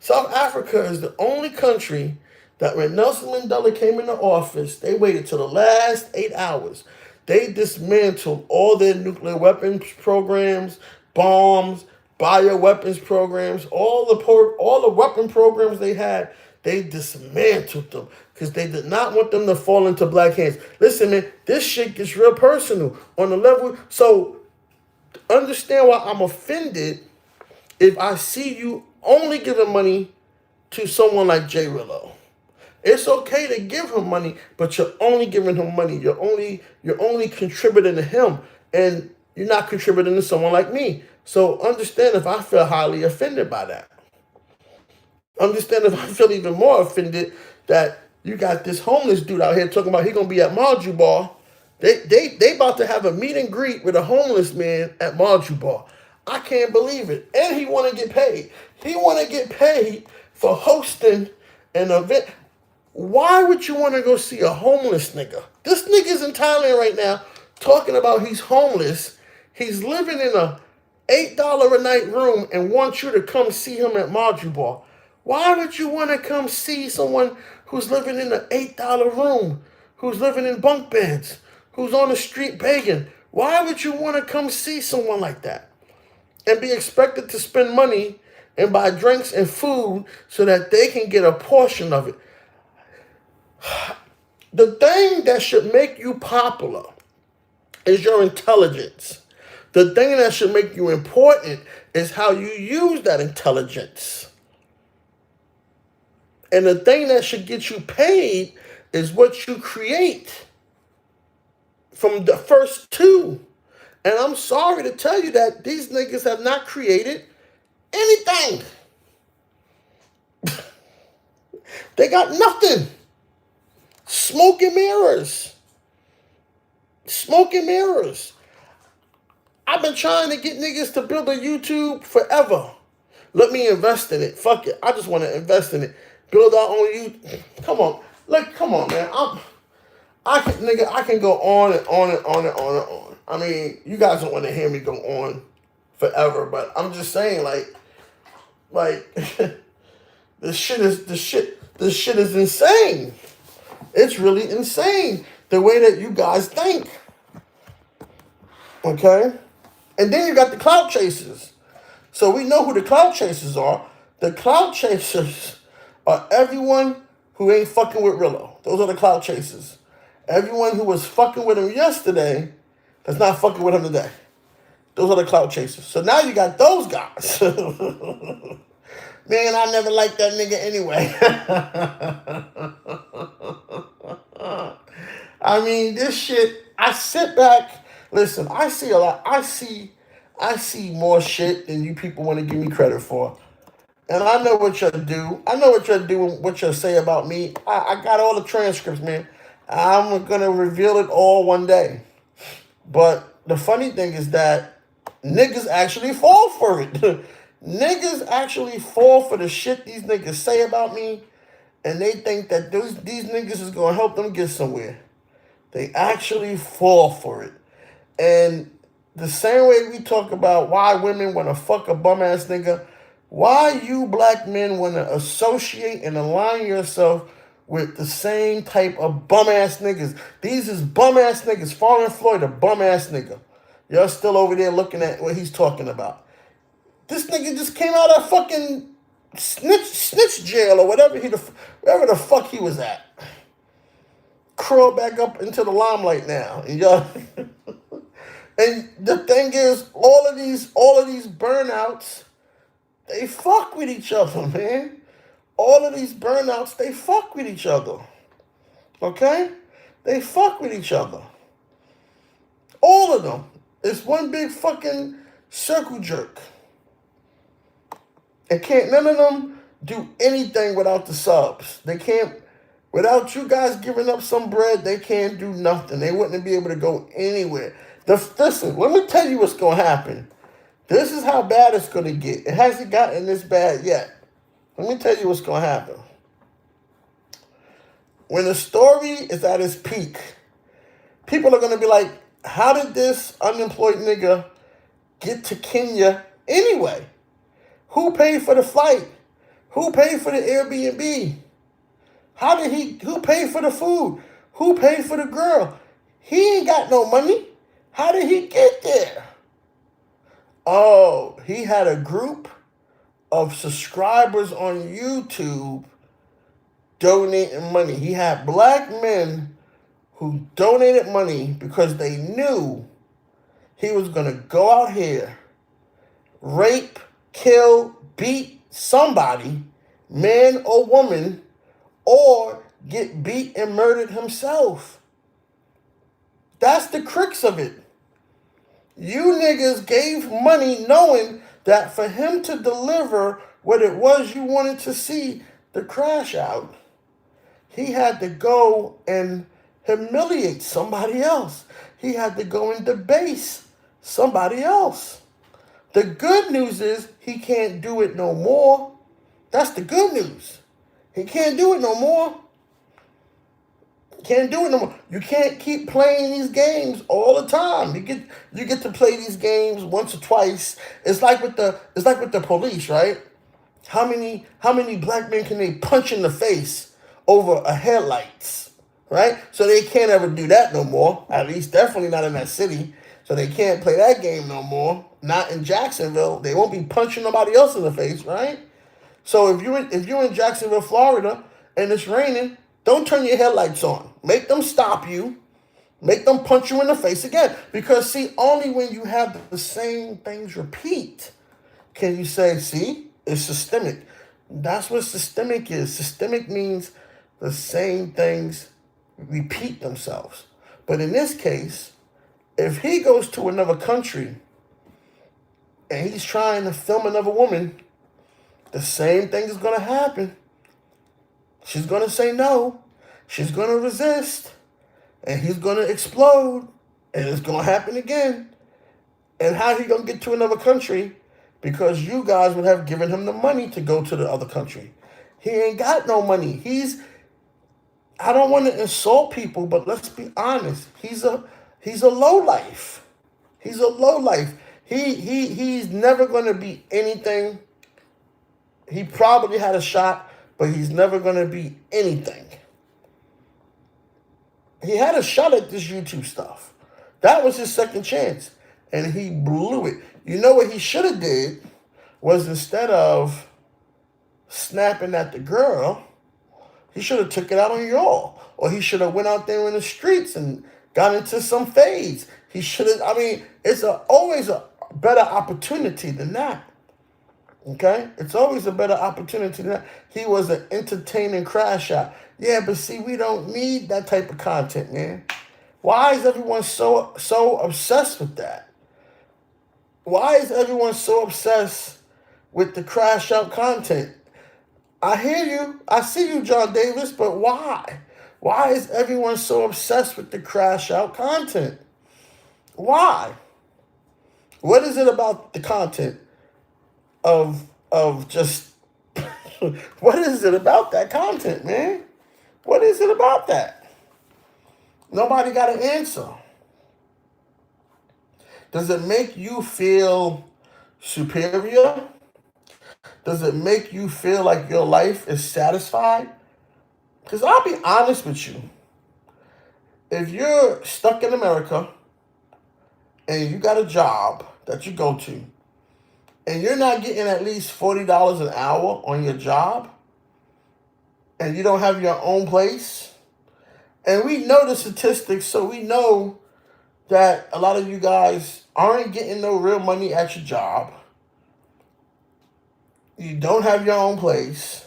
Speaker 1: South Africa is the only country that when Nelson Mandela came into office, they waited till the last 8 hours. They dismantled all their nuclear weapons programs, bombs, bioweapons programs, all the weapon programs they had. They dismantled them because they did not want them to fall into black hands. Listen, man, this shit gets real personal on the level. So understand why I'm offended if I see you only giving money to someone like Jrello. It's okay to give him money, but you're only giving him money. You're only contributing to him, and you're not contributing to someone like me. So understand if I feel highly offended by that. Understand if I feel even more offended that you got this homeless dude out here talking about he gonna be at Marju Bar. They about to have a meet and greet with a homeless man at Marju Bar. I can't believe it. And he want to get paid. He want to get paid for hosting an event. Why would you want to go see a homeless nigga? This nigga's in Thailand right now talking about he's homeless. He's living in a $8 a night room and wants you to come see him at Marju Bar. Why would you want to come see someone who's living in an $8 room, who's living in bunk beds, who's on the street begging? Why would you want to come see someone like that and be expected to spend money and buy drinks and food so that they can get a portion of it? The thing that should make you popular is your intelligence. The thing that should make you important is how you use that intelligence. And the thing that should get you paid is what you create from the first two. And I'm sorry to tell you that these niggas have not created anything. They got nothing. Smoke and mirrors. Smoke and mirrors. I've been trying to get niggas to build a YouTube forever. Let me invest in it. Fuck it. I just want to invest in it. Build our own YouTube. Come on. Look, come on, man. I can go on and on and on and on and on. I mean, you guys don't want to hear me go on forever, but I'm just saying, like this shit is insane. It's really insane the way that you guys think. Okay? And then you got the clout chasers. So we know who the clout chasers are. The clout chasers are everyone who ain't fucking with Jrello. Those are the clout chasers. Everyone who was fucking with him yesterday that's not fucking with him today. Those are the clout chasers. So now you got those guys. Man, I never liked that nigga anyway. I mean, this shit, I sit back, listen, I see a lot. I see more shit than you people want to give me credit for. And I know what you'll do. I know what you'll do and what you'll say about me. I got all the transcripts, man. I'm going to reveal it all one day. But the funny thing is that niggas actually fall for it. Niggas actually fall for the shit these niggas say about me, and they think that these niggas is going to help them get somewhere. They actually fall for it. And the same way we talk about why women want to fuck a bum-ass nigga, why you black men want to associate and align yourself with the same type of bum-ass niggas. These is bum-ass niggas. Foreign Floyd, a bum-ass nigga. Y'all still over there looking at what he's talking about. This nigga just came out of fucking snitch jail or wherever the fuck he was at. Crawl back up into the limelight now. And y'all and the thing is, all of these burnouts, they fuck with each other, man. all of these burnouts, they fuck with each other. Okay? They fuck with each other. All of them. It's one big fucking circle jerk. And can't none of them do anything without the subs. They can't, without you guys giving up some bread, they can't do nothing. They wouldn't be able to go anywhere. Listen, let me tell you what's going to happen. This is how bad it's going to get. It hasn't gotten this bad yet. Let me tell you what's going to happen. When the story is at its peak, people are going to be like, how did this unemployed nigga get to Kenya anyway? Who paid for the flight? Who paid for the Airbnb? Who paid for the food? Who paid for the girl? He ain't got no money. How did he get there? Oh, he had a group of subscribers on YouTube donating money. He had black men who donated money because they knew he was going to go out here, rape, kill, beat somebody, man or woman, or get beat and murdered himself. That's the crux of it. You niggas gave money knowing that for him to deliver what it was you wanted to see, the crash out, he had to go and humiliate somebody else. He had to go and debase somebody else. The good news is he can't do it no more. That's the good news. He can't do it no more. Can't do it no more. You can't keep playing these games all the time. You get to play these games once or twice. It's like with the police, right? How many black men can they punch in the face over a headlights, right? So they can't ever do that no more. At least definitely not in that city. So they can't play that game no more. Not in Jacksonville. They won't be punching nobody else in the face, right? So if you're in Jacksonville, Florida, and it's raining, don't turn your headlights on. Make them stop you. Make them punch you in the face again. Because, see, only when you have the same things repeat can you say, see, it's systemic. That's what systemic is. Systemic means the same things repeat themselves. But in this case, if he goes to another country and he's trying to film another woman, the same thing is going to happen. She's going to say no. She's going to resist. And he's going to explode. And it's going to happen again. And how he going to get to another country? Because you guys would have given him the money to go to the other country. He ain't got no money. I don't want to insult people, but let's be honest. He's a lowlife. He's a lowlife. He's never going to be anything. He probably had a shot, but he's never going to be anything. He had a shot at this YouTube stuff. That was his second chance, and he blew it. You know what he should have did was, instead of snapping at the girl, he should have took it out on y'all. Or he should have went out there in the streets and got into some fades. He should have, it's always a better opportunity than that. Okay? It's always a better opportunity than that. He was an entertaining crash out. Yeah, but see, we don't need that type of content, man. Why is everyone so obsessed with that? Why is everyone so obsessed with the crash out content? I hear you. I see you, John Davis, but why? Why is everyone so obsessed with the crash out content? Why? What is it about the content of just what is it about that content, man? What is it about that? Nobody got an answer. Does it make you feel superior? Does it make you feel like your life is satisfied? Because I'll be honest with you. If you're stuck in America and you got a job that you go to, and you're not getting at least $40 an hour on your job, and you don't have your own place, and we know the statistics, so we know that a lot of you guys aren't getting no real money at your job. You don't have your own place.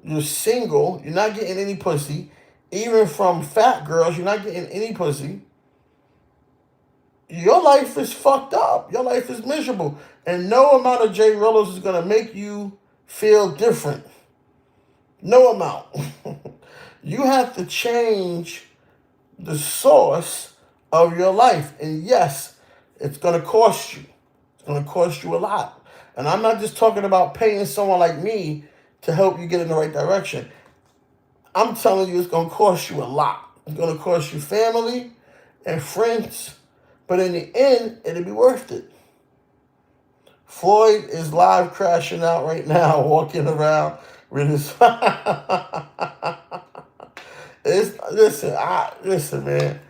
Speaker 1: You're single. You're not getting any pussy. Even from fat girls, you're not getting any pussy. Your life is fucked up. Your life is miserable. And no amount of Jrellos is going to make you feel different. No amount. You have to change the source of your life. And yes, it's going to cost you. It's going to cost you a lot. And I'm not just talking about paying someone like me to help you get in the right direction. I'm telling you, it's going to cost you a lot. It's going to cost you family and friends. But in the end, it'll be worth it. Floyd is live crashing out right now, walking around with his... Listen, man.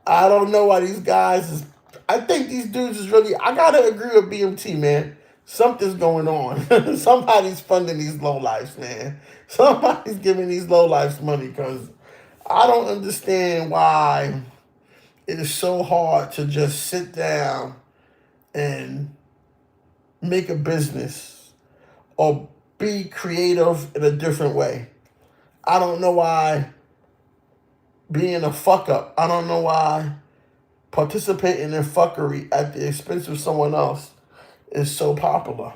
Speaker 1: I don't know why these guys is... I think these dudes is really... I gotta agree with BMT, man. Something's going on. Somebody's funding these lowlifes, man. Somebody's giving these lowlifes money, because I don't understand why it is so hard to just sit down and make a business or be creative in a different way. I don't know why being a fuck up, I don't know why participating in fuckery at the expense of someone else is so popular.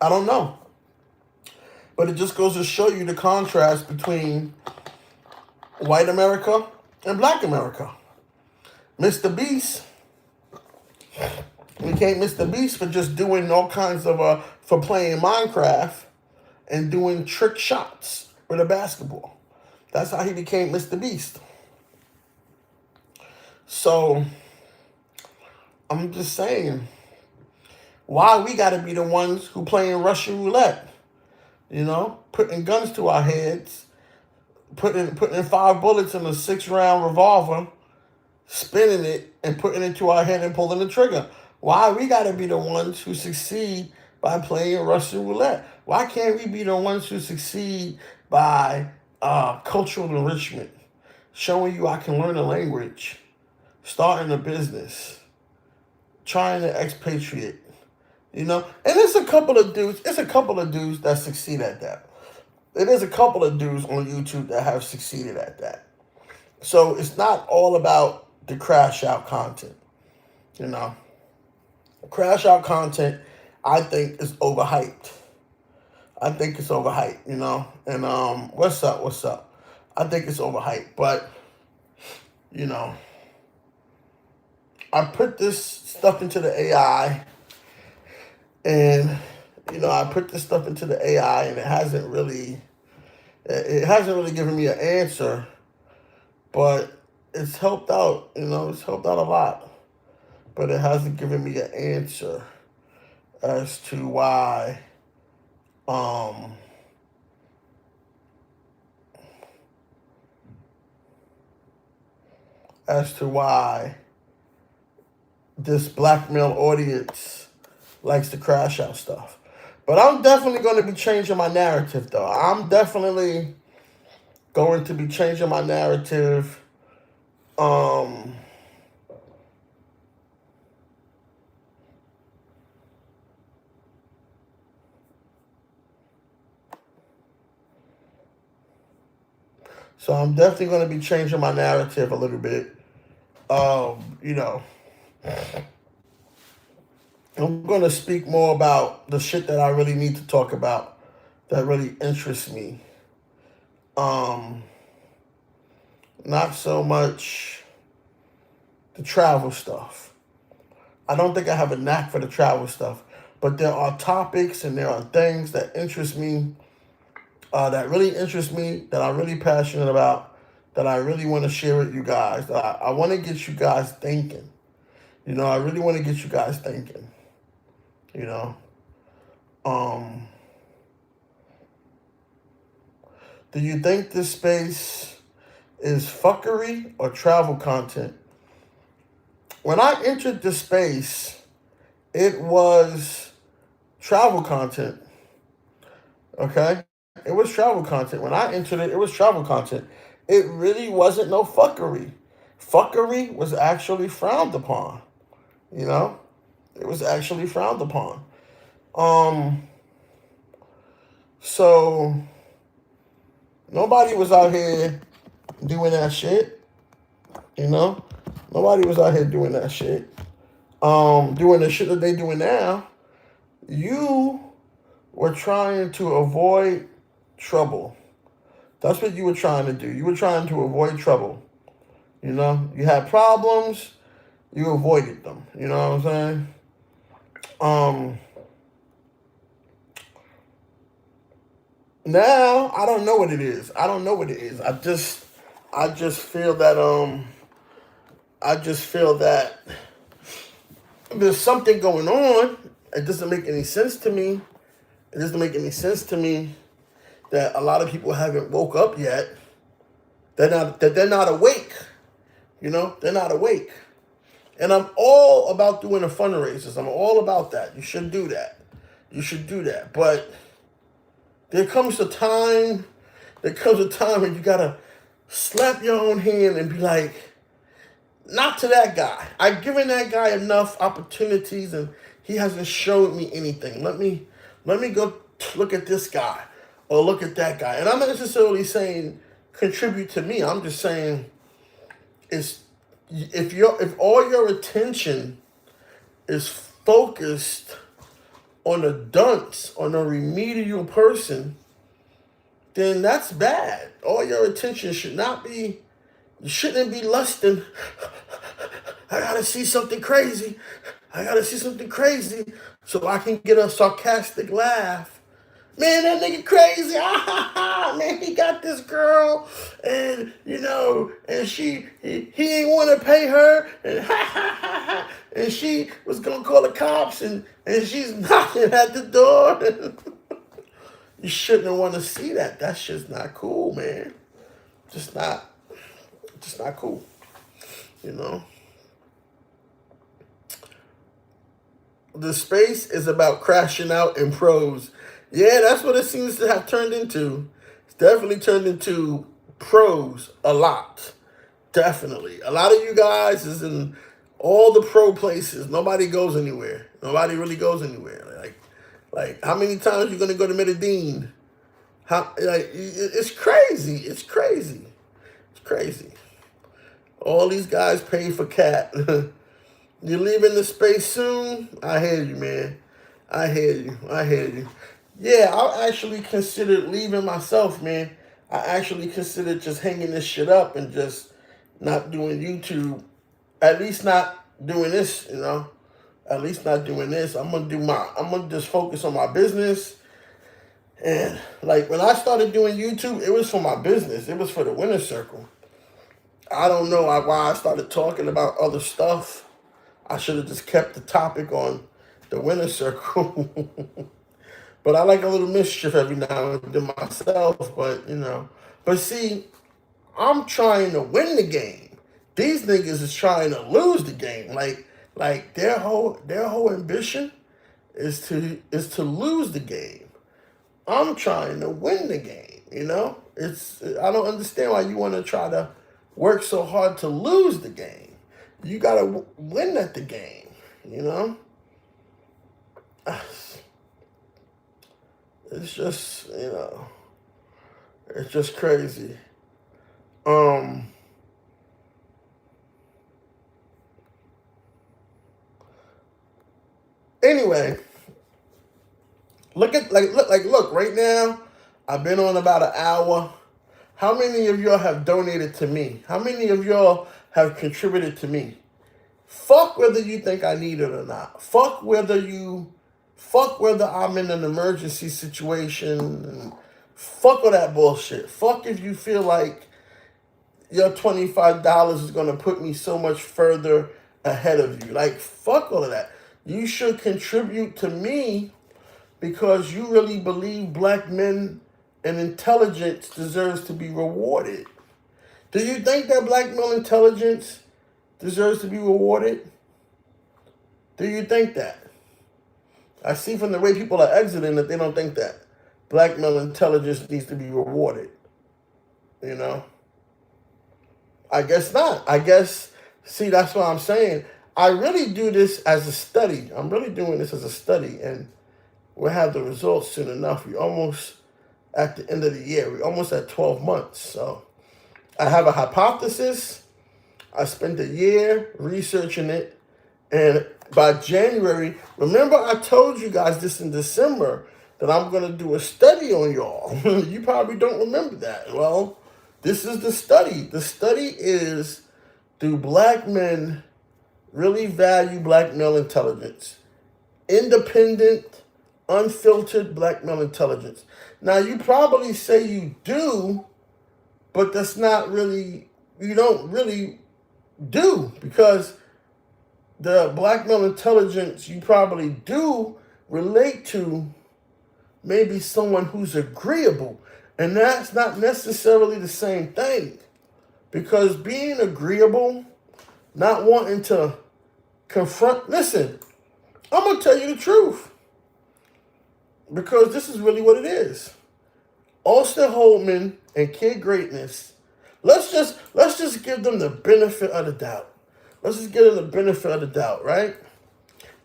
Speaker 1: I don't know. But it just goes to show you the contrast between white America and black America. Mr. Beast became Mr. Beast for just doing all kinds of, for playing Minecraft and doing trick shots with a basketball. That's how he became Mr. Beast. So, I'm just saying, why we gotta be the ones who playing Russian roulette? You know, putting guns to our heads, putting 5 bullets in a 6-round revolver, spinning it and putting it to our head and pulling the trigger. Why we gotta be the ones who succeed by playing Russian roulette? Why can't we be the ones who succeed by cultural enrichment, showing you I can learn a language, starting a business, trying to expatriate? You know, and it's a couple of dudes that succeed at that. It is a couple of dudes on YouTube that have succeeded at that. So it's not all about the crash out content. You know, crash out content, I think, is overhyped. I think it's overhyped, you know. And what's up? I think it's overhyped, but you know, I put this stuff into the AI. And, you know, I put this stuff into the AI, and it hasn't really given me an answer, but it's helped out, you know, it's helped out a lot, but it hasn't given me an answer as to why, this black male audience likes to crash out stuff. But I'm definitely going to be changing my narrative, though. I'm definitely going to be changing my narrative. So I'm definitely going to be changing my narrative a little bit. You know, I'm going to speak more about the shit that I really need to talk about, that really interests me. Not so much the travel stuff. I don't think I have a knack for the travel stuff, but there are topics and there are things that interest me, that really interest me, that I'm really passionate about, that I really want to share with you guys. I want to get you guys thinking. You know, I really want to get you guys thinking. You know, do you think this space is fuckery or travel content? When I entered the space, it was travel content. Okay? It was travel content. When I entered it, it was travel content. It really wasn't no fuckery. Fuckery was actually frowned upon. You know? It was actually frowned upon. Um, so nobody was out here doing that shit, you know? Nobody was out here doing that shit. Doing the shit that they doing now. You were trying to avoid trouble. That's what you were trying to do. You were trying to avoid trouble. You know, you had problems, you avoided them. You know what I'm saying? Now I don't know what it is. I don't know what it is. I just feel that I just feel that there's something going on. It doesn't make any sense to me. It doesn't make any sense to me that a lot of people haven't woke up yet. They're not awake. You know, they're not awake. And I'm all about doing the fundraisers. I'm all about that. You should do that. You should do that. But there comes a time when you gotta slap your own hand and be like, not to that guy. I've given that guy enough opportunities and he hasn't showed me anything. Let me go look at this guy or look at that guy. And I'm not necessarily saying contribute to me. I'm just saying if all your attention is focused on a dunce, on a remedial person, then that's bad. All your attention shouldn't be lusting. I gotta see something crazy. I gotta see something crazy so I can get a sarcastic laugh. Man, that nigga crazy. Man, he got this girl, and and he ain't want to pay her, and and she was gonna call the cops, and she's knocking at the door. You shouldn't want to see that. That's just not cool, man. Just not cool. You know. The space is about crashing out in pros. Yeah, that's what it seems to have turned into. It's definitely turned into pros a lot. Definitely. A lot of you guys is in all the pro places. Nobody goes anywhere. Nobody really goes anywhere. Like how many times you gonna go to Medellin? It's crazy. It's crazy. It's crazy. All these guys pay for cat. You leaving the space soon? I hear you, man. I hear you. Yeah, I actually considered leaving myself, man. I actually considered just hanging this shit up and just not doing YouTube. At least not doing this, At least not doing this. I'm gonna just focus on my business. And like when I started doing YouTube, it was for my business. It was for the winner circle. I don't know why I started talking about other stuff. I should have just kept the topic on the winner circle. But I like a little mischief every now and then myself. But see, I'm trying to win the game. These niggas is trying to lose the game. Like their whole ambition is to lose the game. I'm trying to win the game. I don't understand why you want to try to work so hard to lose the game. You gotta win at the game, It's just, it's just crazy. Anyway, look, right now, I've been on about an hour. How many of y'all have donated to me? How many of y'all have contributed to me? Fuck whether you think I need it or not. Fuck whether I'm in an emergency situation. And fuck all that bullshit. Fuck if you feel like your $25 is going to put me so much further ahead of you. Like, fuck all of that. You should contribute to me because you really believe black men and intelligence deserves to be rewarded. Do you think that black male intelligence deserves to be rewarded? Do you think that? I see from the way people are exiting that they don't think that black male intelligence needs to be rewarded. I guess not. See, that's what I'm saying. I really do this as a study. I'm really doing this as a study. And we'll have the results soon enough. We almost at the end of the year. We're almost at 12 months. So I have a hypothesis. I spent a year researching it. And by January, remember I told you guys this in December that I'm going to do a study on y'all. You probably don't remember that. Well, this is the study. The study is, do black men really value black male intelligence? Independent, unfiltered black male intelligence. Now, you probably say you do, but that's not really, you don't really do, because the black male intelligence you probably do relate to maybe someone who's agreeable. And that's not necessarily the same thing. Because being agreeable, not wanting to confront, listen, I'm going to tell you the truth. Because this is really what it is. Austin Holman and Kid Greatness, let's just give them the benefit of the doubt. Let's just give them the benefit of the doubt, right?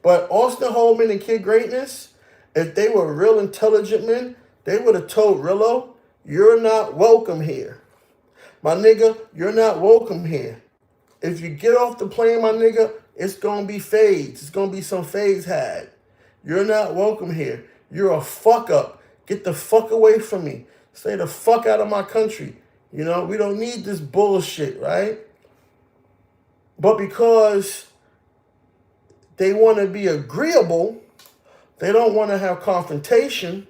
Speaker 1: But Austin Holman and Kid Greatness, if they were real intelligent men, they would have told Jrello, you're not welcome here. My nigga, you're not welcome here. If you get off the plane, my nigga, it's going to be fades. It's going to be some fades had. You're not welcome here. You're a fuck up. Get the fuck away from me. Stay the fuck out of my country. You know, we don't need this bullshit, right? But because they want to be agreeable, they don't want to have confrontation.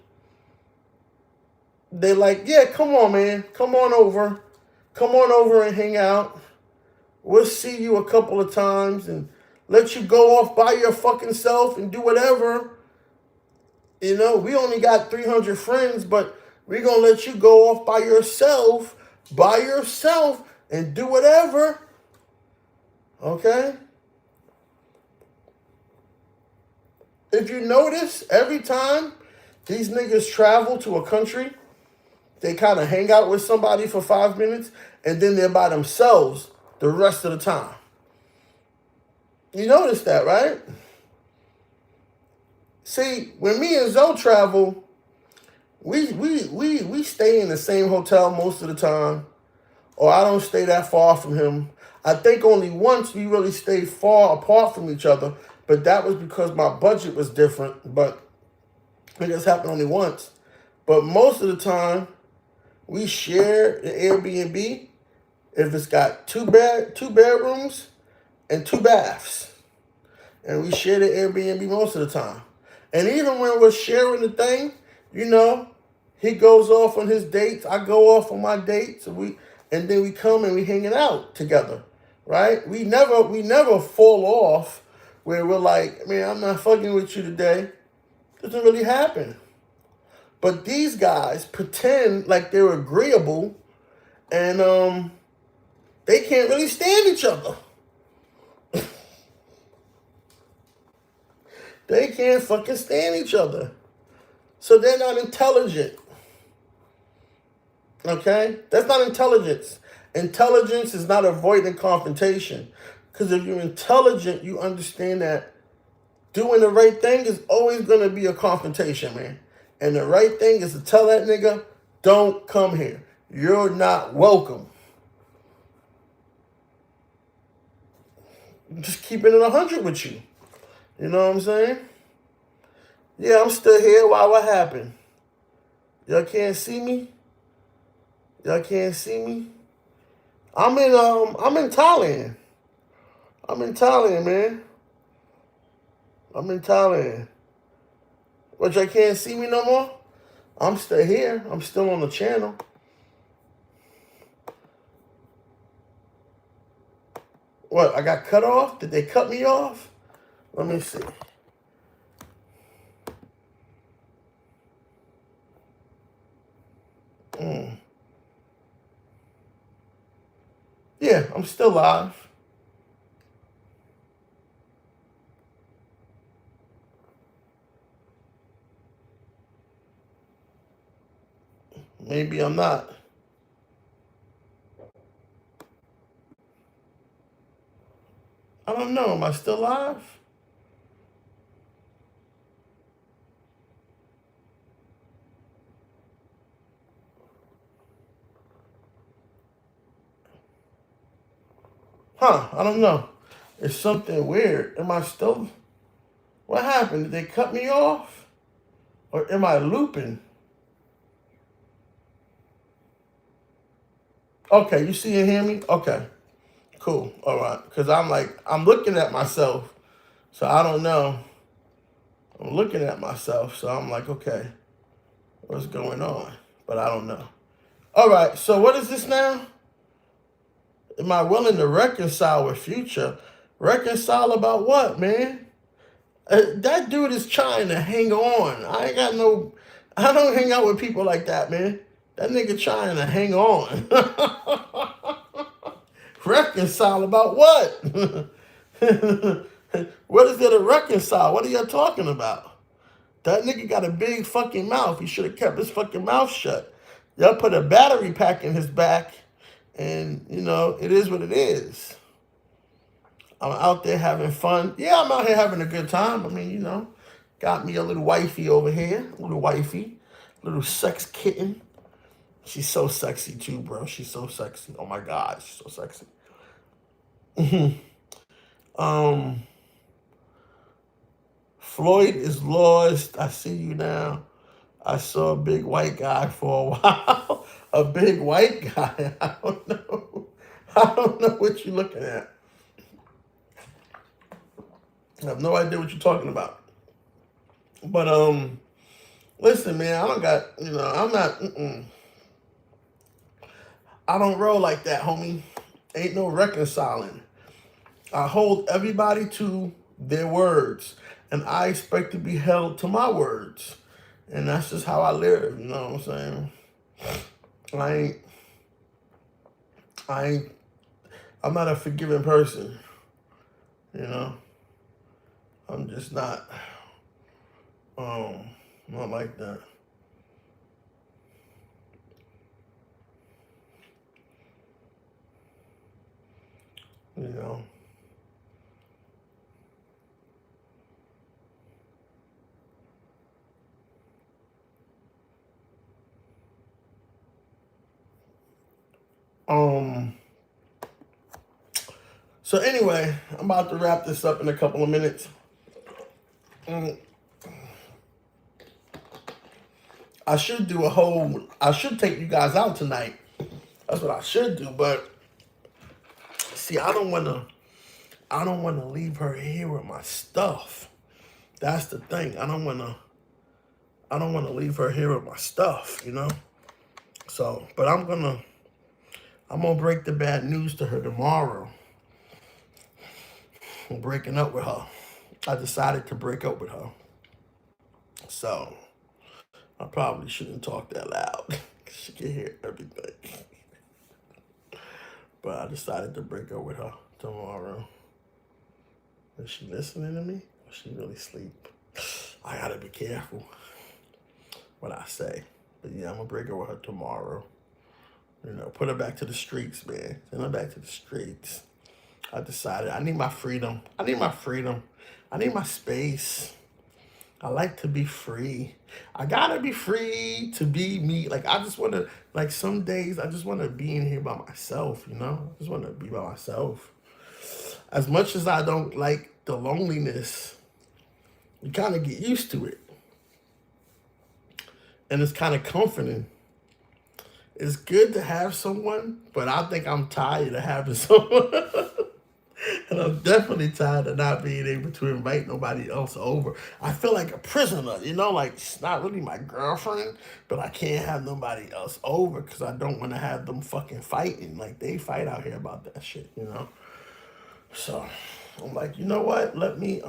Speaker 1: They're like, yeah, come on, man. Come on over. Come on over and hang out. We'll see you a couple of times and let you go off by your fucking self and do whatever. You know, we only got 300 friends, but we're going to let you go off by yourself and do whatever. Okay? If you notice, every time these niggas travel to a country, they kind of hang out with somebody for 5 minutes, and then they're by themselves the rest of the time. You notice that, right? See, when me and Zoe travel, we stay in the same hotel most of the time, or I don't stay that far from him. I think only once we really stayed far apart from each other, but that was because my budget was different, but it just happened only once. But most of the time, we share the Airbnb if it's got two bedrooms and 2 baths. And we share the Airbnb most of the time. And even when we're sharing the thing, you know, he goes off on his dates, I go off on my dates, and then we come and we hanging out together, right? We never fall off where we're like, man, I'm not fucking with you today. Doesn't really happen. But these guys pretend like they're agreeable, and they can't really stand each other. They can't fucking stand each other. So they're not intelligent. Okay? That's not intelligence. Intelligence is not avoiding confrontation. Because if you're intelligent, you understand that doing the right thing is always going to be a confrontation, man. And the right thing is to tell that nigga, don't come here. You're not welcome. Just keeping it 100 with you. You know what I'm saying? Yeah, I'm still here. Why? What happened? Y'all can't see me? Y'all can't see me? I'm in Thailand. I'm in Thailand, man. I'm in Thailand. But y'all can't see me no more? I'm still here. I'm still on the channel. What, I got cut off? Did they cut me off? Let me see. Yeah, I'm still live. Maybe I'm not. I don't know. Am I still live? I don't know. It's something weird. Am I still? What happened? Did they cut me off? Or am I looping? Okay, you see and hear me? Okay, cool. All right. Because I'm looking at myself. So I don't know. I'm looking at myself. So I'm like, okay, what's going on? But I don't know. All right. So what is this now? Am I willing to reconcile with Future? Reconcile about what, man? That dude is trying to hang on. I don't hang out with people like that, man. That nigga trying to hang on. Reconcile about what? What is there to reconcile? What are y'all talking about? That nigga got a big fucking mouth. He should have kept his fucking mouth shut. Y'all put a battery pack in his back, and it is what it is. I'm out there having fun. Yeah, I'm out here having a good time. I mean, got me a little wifey over here. Little wifey. Little sex kitten. She's so sexy too, bro. She's so sexy. Oh my God, she's so sexy. um, Floyd is lost. I see you now. I saw a big white guy for a while. A big white guy. I don't know. I don't know what you're looking at. I have no idea what you're talking about. But listen, man, I don't got, I'm not. I don't roll like that, homie. Ain't no reconciling. I hold everybody to their words, and I expect to be held to my words, and that's just how I live. You know what I'm saying? I'm not a forgiving person. I'm just not. Not like that. You know. So anyway, I'm about to wrap this up in a couple of minutes. I should take you guys out tonight. That's what I should do, but see, I don't want to leave her here with my stuff. That's the thing. I don't want to leave her here with my stuff, So, but I'm going to break the bad news to her tomorrow. I'm breaking up with her. I decided to break up with her. So, I probably shouldn't talk that loud. She can hear everything. But I decided to break up with her tomorrow. Is she listening to me? Or she really asleep? I gotta be careful what I say. But yeah, I'm gonna break up with her tomorrow. Put her back to the streets, man. Send her back to the streets. I decided I need my freedom. I need my space. I like to be free. I gotta be free to be me. Like, I just wanna, like, some days I just wanna be in here by myself, I just wanna be by myself. As much as I don't like the loneliness, you kind of get used to it. And it's kind of comforting. It's good to have someone, but I think I'm tired of having someone. And I'm definitely tired of not being able to invite nobody else over. I feel like a prisoner, like it's not really my girlfriend, but I can't have nobody else over because I don't want to have them fucking fighting. Like, they fight out here about that shit, So I'm like, you know what? Let me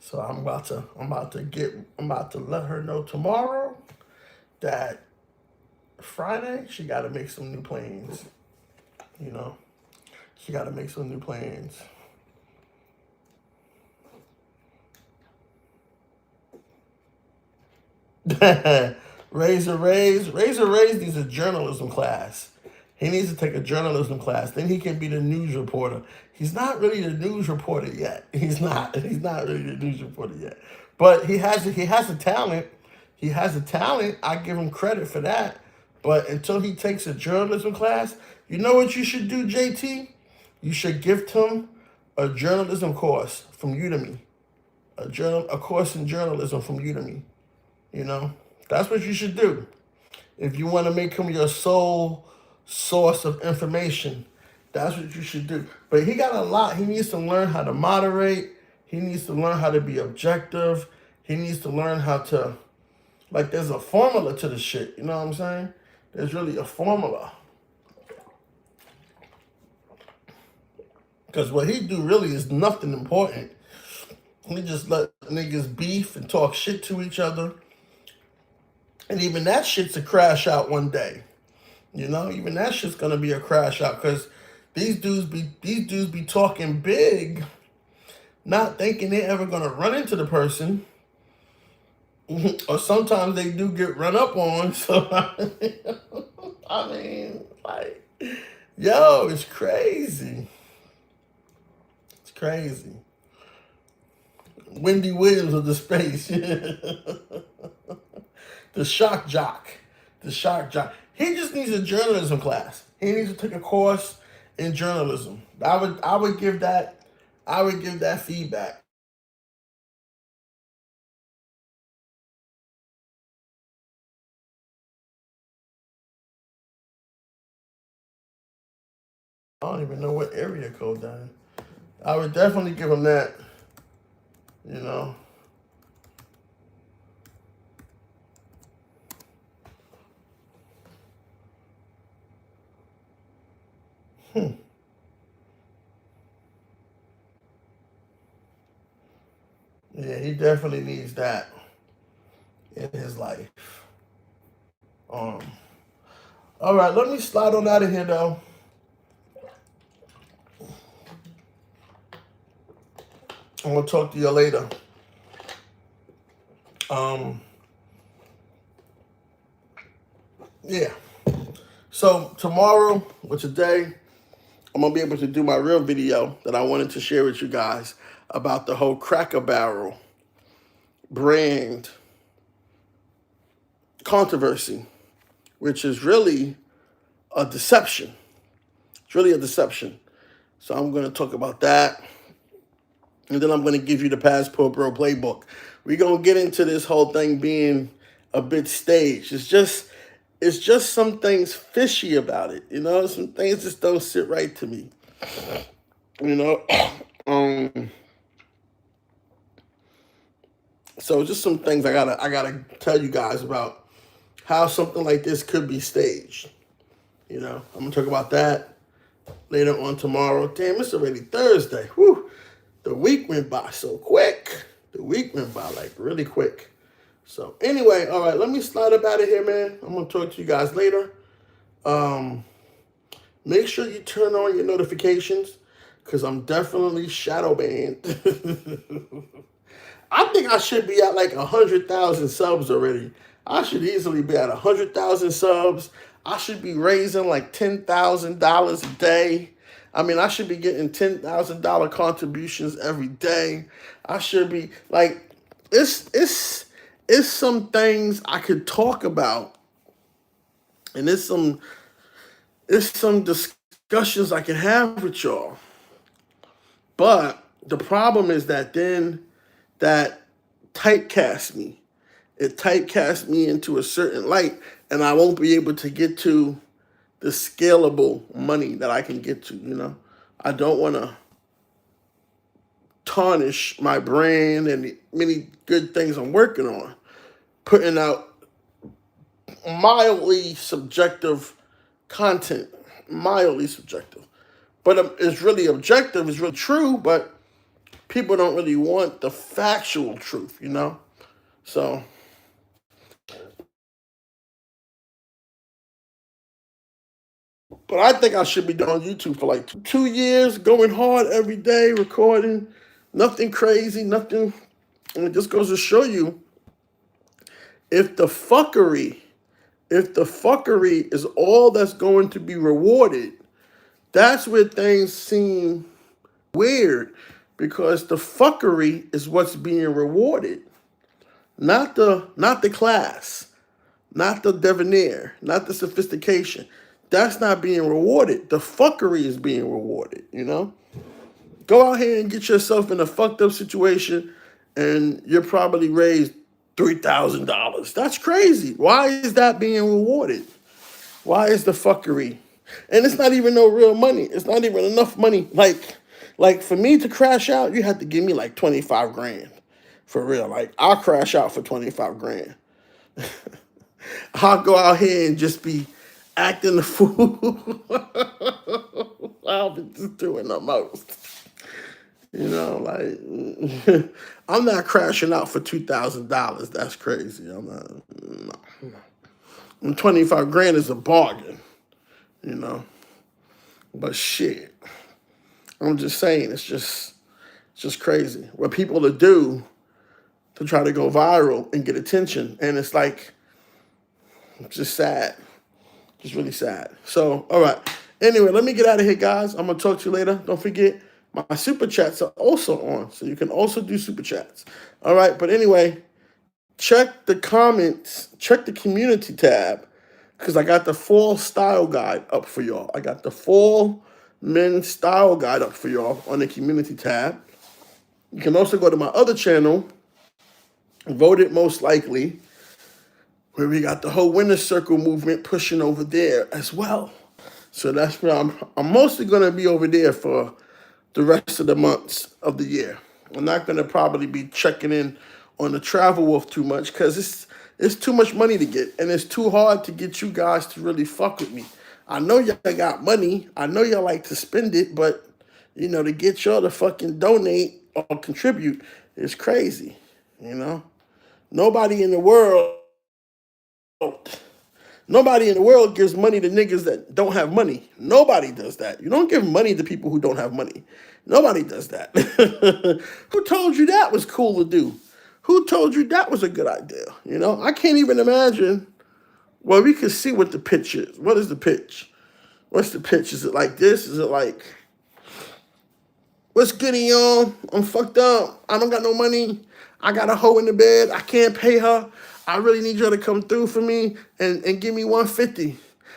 Speaker 1: so I'm about to let her know tomorrow that Friday she gotta make some new plans. She gotta make some new plans. Razor needs a journalism class. He needs to take a journalism class. Then he can be the news reporter. He's not really the news reporter yet. He's not really the news reporter yet. But he has a talent. He has a talent. I give him credit for that. But until he takes a journalism class, you know what you should do, JT? You should gift him a journalism course from Udemy. A course in journalism from Udemy. You know? That's what you should do. If you want to make him your sole source of information, that's what you should do. But he got a lot. He needs to learn how to moderate. He needs to learn how to be objective. He needs to learn how to, like, there's a formula to the shit. You know what I'm saying? There's really a formula. Because what he do really is nothing important. He just let niggas beef and talk shit to each other. And even that shit's a crash out one day. You know, even that shit's gonna be a crash out because these dudes be talking big, not thinking they're ever gonna run into the person. Or sometimes they do get run up on. So I mean, like, yo, it's crazy. It's crazy. Wendy Williams of the space. The shock jock. The shock jock. He just needs a journalism class. He needs to take a course in journalism. I would give that feedback. I don't even know what area code that is. I would definitely give him that. You know. Yeah, he definitely needs that in his life. All right, let me slide on out of here though. I'm gonna talk to you later. Yeah. So tomorrow or today, I'm gonna be able to do my real video that I wanted to share with you guys about the whole Cracker Barrel brand controversy, which is really a deception. It's really a deception. So I'm gonna talk about that. And then I'm going to give you the Passport Bro playbook. We're going to get into this whole thing being a bit staged. It's just some things fishy about it. You know, some things just don't sit right to me. You know, so just some things I gotta tell you guys about how something like this could be staged. You know, I'm gonna talk about that later on tomorrow. Damn, it's already Thursday. Whew. The week went by so quick. The week went by like really quick. So anyway, all right, let me slide up out of here, man. I'm gonna talk to you guys later. Make sure you turn on your notifications because I'm definitely shadow banned. I think I should be at like 100,000 subs already. I should easily be at 100,000 subs. I should be raising like $10,000 a day. I mean, I should be getting $10,000 contributions every day. I should be like, it's some things I could talk about, and it's some discussions I can have with y'all. But the problem is that then that typecast me. It typecast me into a certain light, and I won't be able to get to the scalable money that I can get to, you know. I don't want to tarnish my brand and the many good things I'm working on, putting out mildly subjective content, mildly subjective. But it's really objective, it's really true, but people don't really want the factual truth, you know. So but I think I should be doing YouTube for like 2 years, going hard every day, recording, nothing crazy, nothing. And it just goes to show you, if the fuckery is all that's going to be rewarded, that's where things seem weird, because the fuckery is what's being rewarded, not the class, not the debonair, not the sophistication. That's not being rewarded. The fuckery is being rewarded, you know? Go out here and get yourself in a fucked up situation and you're probably raised $3,000. That's crazy. Why is that being rewarded? Why is the fuckery? And it's not even no real money. It's not even enough money. Like for me to crash out, you have to give me like 25 grand. For real. Like I'll crash out for 25 grand. I'll go out here and just be acting the fool. I'll be just doing the most. You know, like I'm not crashing out for $2,000. That's crazy. I'm not. No. And 25 grand is a bargain. You know, but shit. I'm just saying, it's just crazy what people to do to try to go viral and get attention, and it's like, it's just sad. Just really sad. So, all right. Anyway, let me get out of here, guys. I'm going to talk to you later. Don't forget, my super chats are also on, so you can also do super chats. All right. But anyway, check the comments, check the community tab, because I got the fall style guide up for y'all. I got the fall men's style guide up for y'all on the community tab. You can also go to my other channel, Voted Most Likely, where we got the whole winner's circle movement pushing over there as well. So that's where I'm mostly going to be over there for the rest of the months of the year. I'm not going to probably be checking in on the Travel Wolf too much because it's too much money to get, and it's too hard to get you guys to really fuck with me. I know y'all got money. I know y'all like to spend it, but, you know, to get y'all to fucking donate or contribute is crazy, you know? Nobody in the world gives money to niggas that don't have money. Nobody does that. You don't give money to people who don't have money. Nobody does that. Who told you that was cool to do? Who told you that was a good idea? You know, I can't even imagine. Well, we can see what the pitch is. What is the pitch? What's the pitch? Is it like this? Is it like, what's goody, y'all? I'm fucked up. I don't got no money. I got a hoe in the bed. I can't pay her. I really need y'all to come through for me and give me 150.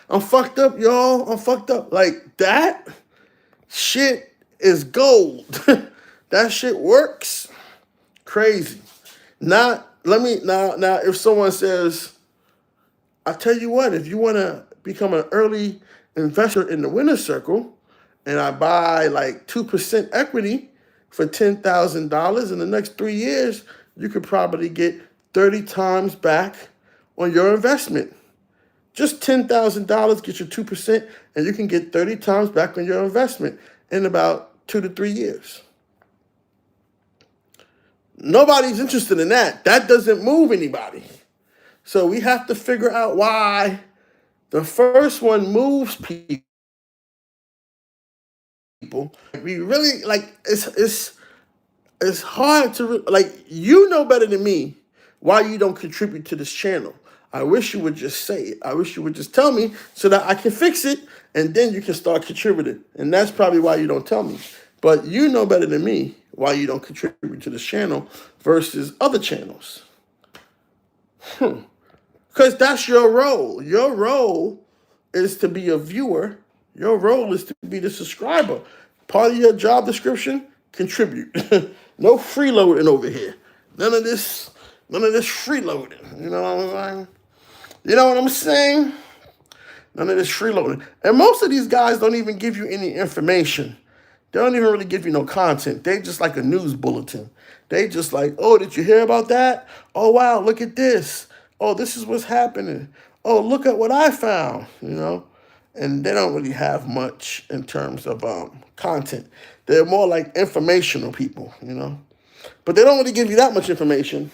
Speaker 1: I'm fucked up, y'all. I'm fucked up. Like, that shit is gold. That shit works. Crazy. Now, if someone says, I tell you what, if you want to become an early investor in the winner's circle, and I buy like 2% equity for $10,000 in the next 3 years, you could probably get 30 times back on your investment. Just $10,000 get you 2%, and you can get 30 times back on your investment in about 2 to 3 years. Nobody's interested in that. That doesn't move anybody. So we have to figure out why the first one moves people. We really, like, it's hard to, like, you know better than me why you don't contribute to this channel. I wish you would just say it. I wish you would just tell me so that I can fix it, and then you can start contributing. And that's probably why you don't tell me. But you know better than me why you don't contribute to this channel versus other channels. Because that's your role. Your role is to be a viewer. Your role is to be the subscriber. Part of your job description, contribute. No freeloading over here. None of this freeloading. You know what I'm saying? You know what I'm saying? None of this freeloading. And most of these guys don't even give you any information. They don't even really give you no content. They just like a news bulletin. They just like, oh, did you hear about that? Oh, wow, look at this. Oh, this is what's happening. Oh, look at what I found, you know? And they don't really have much in terms of content. They're more like informational people, you know? But they don't really give you that much information.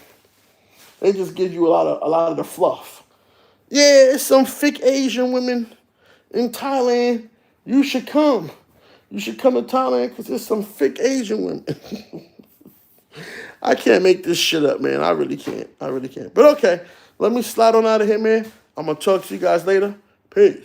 Speaker 1: They just give you a lot of the fluff. Yeah, it's some thick Asian women in Thailand. You should come. You should come to Thailand because there's some thick Asian women. I can't make this shit up, man. I really can't. But okay, let me slide on out of here, man. I'm going to talk to you guys later. Peace.